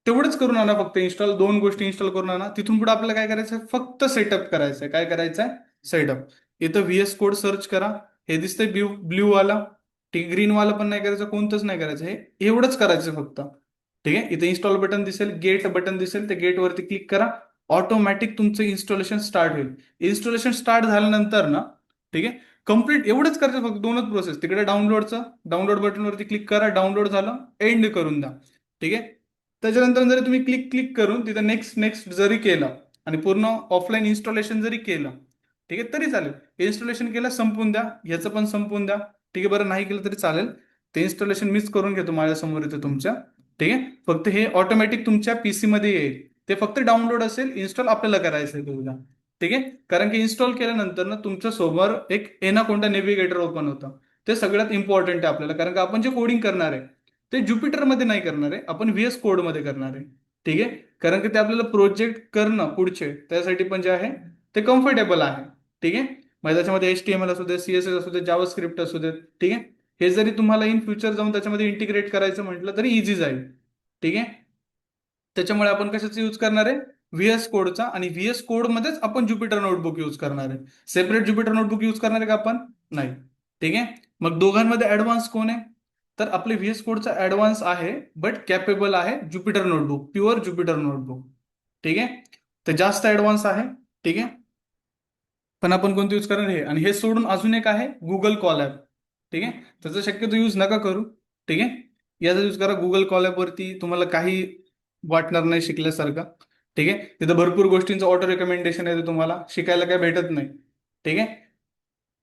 तेवढंच करून आणा फक्त इन्स्टॉल. 2 गोष्टी इन्स्टॉल करून आणा. तिथून पुढे आपल्याला काय करायचं आहे, फक्त सेटअप करायचं आहे. काय करायचं आहे, सेटअप. इथं व्हीएस कोड सर्च करा. हे दिसतंय ब्ल्यू ब्ल्यू वाला. ठीक, ग्रीन वाला पण नाही करायचं, कोणतंच नाही करायचं, हे एवढंच करायचं फक्त. ठीक आहे, इथे इन्स्टॉल बटन दिसेल, गेट बटन दिसेल, त्या गेट वरती क्लिक करा. ऑटोमॅटिक तुमचं इन्स्टॉलेशन स्टार्ट होईल. इन्स्टॉलेशन स्टार्ट झाल्यानंतर ना, ठीक आहे, कम्प्लीट एवढंच करायचं फक्त. 2च प्रोसेस. तिकडे डाउनलोड बटनवरती क्लिक करा, डाउनलोड झालं, एंड करून द्या. ठीक आहे, त्याच्यानंतर जरी तुम्ही क्लिक क्लिक करून तिथं नेक्स्ट नेक्स्ट जरी केलं आणि पूर्ण ऑफलाईन इन्स्टॉलेशन जरी केलं, ठीक आहे, तरी चालेल. इन्स्टॉलेशन केलं, संपवून द्या. ह्याचं पण संपवून द्या. ठीक आहे, बरं नाही केलं तरी चालेल. ते इन्स्टॉलेशन मीच करून घेतो माझ्यासमोर इथे तुमच्या. ठीक आहे, फक्त हे ऑटोमॅटिक तुमच्या पीसी मध्ये येईल. ते फक्त डाउनलोड असेल, इन्स्टॉल आपल्याला करायचं आहे तुला. ठीक आहे, कारण की इन्स्टॉल केल्यानंतर ना तुमच्या समोर एक एनाकोंडा नेव्हिगेटर ओपन होतं. ते सगळ्यात इम्पॉर्टंट आहे आपल्याला, कारण का आपण जे कोडिंग करणार आहे ते ज्युपिटर मध्ये नाही करणार आहे, आपण व्हीएस कोड मध्ये करणार आहे. ठीक आहे, कारण की ते आपल्याला प्रोजेक्ट करणं पुढचे त्यासाठी पण जे आहे ते कम्फर्टेबल आहे. ठीक आहे, मग त्याच्यामध्ये HTML असू दे, CSS असू दे, जावा स्क्रिप्ट असू दे. ठीक आहे, हे जरी तुम्हाला इन फ्युचर जाऊन त्याच्यामध्ये इंटिग्रेट करायचं म्हटलं तरी इझी जाईल. ठीक आहे, त्याच्यामुळे आपण कशाचा यूज करणार आहे, व्हीएस कोडचा. आणि व्हीएस कोड मध्येच आपण ज्युपिटर नोटबुक यूज करणार आहे. सेपरेट ज्युपिटर नोटबुक यूज करणार आहे का आपण, नाही. ठीक आहे, मग दोघांमध्ये ऍडव्हान्स कोण आहे, तर आपले व्हीएस कोडचा ऍडव्हान्स आहे, बट कॅपेबल आहे Jupiter notebook, pure Jupiter notebook. ठीक आहे, तर जास्त ऍडव्हान्स आहे. ठीक आहे, पण आपण कोणतं यूज करणार हे. आणि हे सोडून अजून एक आहे गुगल कॉलॅब. ठीक आहे, त्याचा शक्यतो यूज नका करू. ठीक आहे, याचा यूज करा. गुगल कॉलॅब वरती तुम्हाला काही वाटणार नाही शिकल्यासारखं. ठीक आहे, तिथं भरपूर गोष्टींचं ऑटो रेकमेंडेशन येते, तुम्हाला शिकायला काय भेटत नाही. ठीक आहे,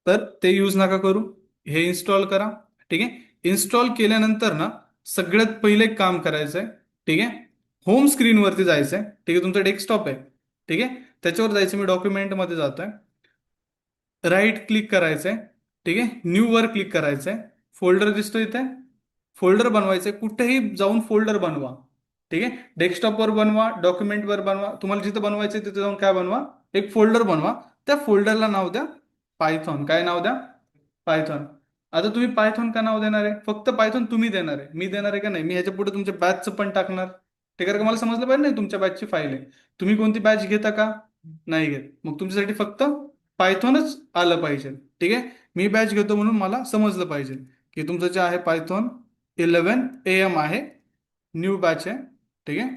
तर ते यूज नका करू. हे इन्स्टॉल करा. ठीक आहे, इन्स्टॉल केल्यानंतर ना सगळ्यात पहिले एक काम करायचं आहे. ठीक आहे, होम स्क्रीनवरती जायचं आहे. ठीक आहे, तुमचा डेस्कटॉप आहे. ठीक आहे, त्याच्यावर जायचं. मी डॉक्युमेंटमध्ये जातोय. राईट क्लिक करायचंय. ठीक आहे, न्यू वर क्लिक करायचंय. फोल्डर दिसतो इथे, फोल्डर बनवायचंय. कुठेही जाऊन फोल्डर बनवा. ठीक आहे, डेस्कटॉपवर बनवा, डॉक्युमेंटवर बनवा, तुम्हाला जिथं बनवायचं तिथे जाऊन काय बनवा, एक फोल्डर बनवा. त्या फोल्डरला नाव द्या पायथॉन. काय नाव द्या, पायथॉन. आता तुम्ही पायथॉन का नाव देणार आहे, फक्त पायथॉन तुम्ही देणार आहे, मी देणार आहे का नाही. मी ह्याच्या पुढे तुमच्या बॅचचं पण टाकणार. ते कारण का मला समजलं पाहिजे नाही तुमच्या बॅचची फाईल आहे. तुम्ही कोणती बॅच घेता का, नाही घेत, मग तुमच्यासाठी फक्त पायथॉनच आलं पाहिजे. ठीक आहे, मी बॅच घेतो म्हणून मला समजलं पाहिजे की तुमचं जे आहे पायथॉन 11 AM आहे, न्यू बॅच आहे. ठीक आहे,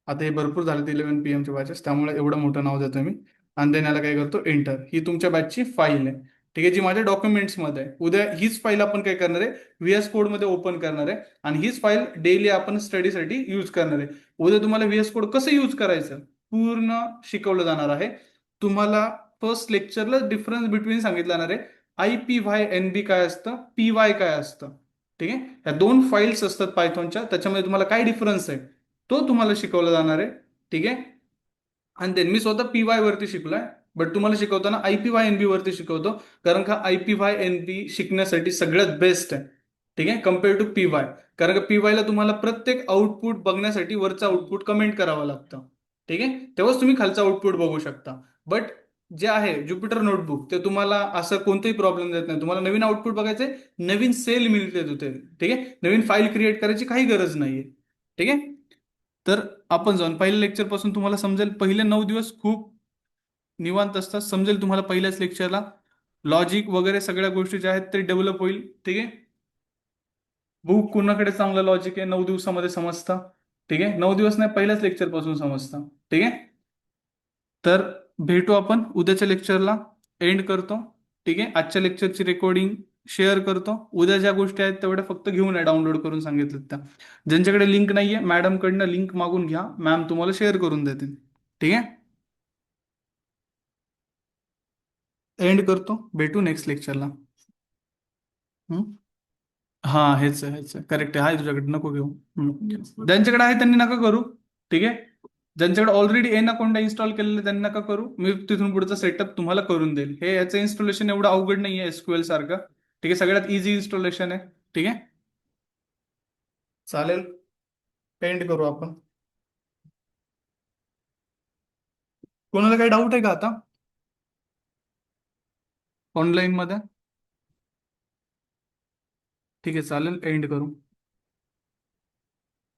आता हे भरपूर झाले 11 PM चे बॅचेस, त्यामुळे एवढं मोठं नाव देतो मी. आणि देन याला काय करतो, एंटर. ही तुमच्या बॅचची फाईल आहे. ठीक आहे, जी माझ्या डॉक्युमेंट्समध्ये आहे. उद्या हीच फाईल आपण काय करणार आहे, व्हीएस कोडमध्ये ओपन करणार आहे. आणि हीच फाईल डेली आपण स्टडीसाठी यूज करणार आहे. उद्या तुम्हाला व्हीएस कोड कसं यूज करायचं पूर्ण शिकवलं जाणार आहे. तुम्हाला फर्स्ट लेक्चरला डिफरन्स बिटवीन सांगितलं जाणार आहे. IPYNB काय असतं, PY काय असतं. ठीक आहे, ह्या 2 फाईल्स असतात पायथॉनच्या, त्याच्यामध्ये तुम्हाला काय डिफरन्स आहे तो तुम्हाला शिकवला जाणार आहे. ठीक आहे, आणि देन मी स्वतः PY वरती शिकलोय, बट तुम्हाला शिकवताना IPYNB वरती शिकवतो. कारण का IPYNB शिकण्यासाठी सगळ्यात बेस्ट आहे. ठीक आहे, कम्पेअर टू PY. कारण का PY ला तुम्हाला प्रत्येक आउटपुट बघण्यासाठी वरचं आउटपुट कमेंट करावं लागतं. ठीक आहे, तेव्हाच तुम्ही खालचं आउटपुट बघू शकता. बट जे आहे ज्युपिटर नोटबुक, ते तुम्हाला असं कोणताही प्रॉब्लेम देत नाही. तुम्हाला नवीन आउटपुट बघायचे, नवीन सेल मिळते तिथे. ठीक आहे, नवीन फाईल क्रिएट करायची काही गरज नाहीये. ठीक आहे, तर आपण जाऊन पहिल्या लेक्चर पासून तुम्हाला समजेल. पहिले 9 दिवस खूप निवांत असतात, समजेल तुम्हाला पहिल्याच लेक्चरला. लॉजिक वगैरे सगळ्या गोष्टी ज्या आहेत ते डेव्हलप होईल. ठीक आहे, बुक कुणाकडे चांगलं लॉजिक आहे 9 दिवसामध्ये समजतं. ठीक आहे, 9 दिवस नाही, पहिल्याच लेक्चर पासून समजतं. ठीक आहे, तर भेटू आपण उद्याच्या लेक्चरला. एंड करतो. ठीक आहे, आजच्या लेक्चरची रेकॉर्डिंग शेअर करतो. उद्या ज्या गोष्टी आहेत तेवढ्या फक्त घेऊन या, डाउनलोड करून सांगितलं त्या. ज्यांच्याकडे लिंक नाहीये, मॅडम कडनं लिंक मागून घ्या, मॅम तुम्हाला शेअर करून देतील. ठीक आहे, एंड करतो. भेटू नेक्स्ट लेक्चरला. हा, हेच आहे, हेच आहे, करेक्ट आहे. तुझ्याकडे नको घेऊ. ज्यांच्याकडे आहे त्यांनी नका करू. ठीक आहे, ज्यांच्याकडे ऑलरेडी एनाकोंडा इन्स्टॉल केलेलं आहे, त्यांनी नका करू. मी तिथून पुढचा सेटअप तुम्हाला करून देईल. हे याचं इन्स्टॉलेशन एवढं अवघड नाही आहे एसक्यूएल सारखं. ठीक आहे, सगळ्यात इझी इन्स्टॉलेशन आहे. ठीक आहे, चालेल. पेंड करू आपण. कोणाला काही डाऊट आहे का आता ऑनलाईन मध्ये? ठीक आहे, चालेल, एंड करू.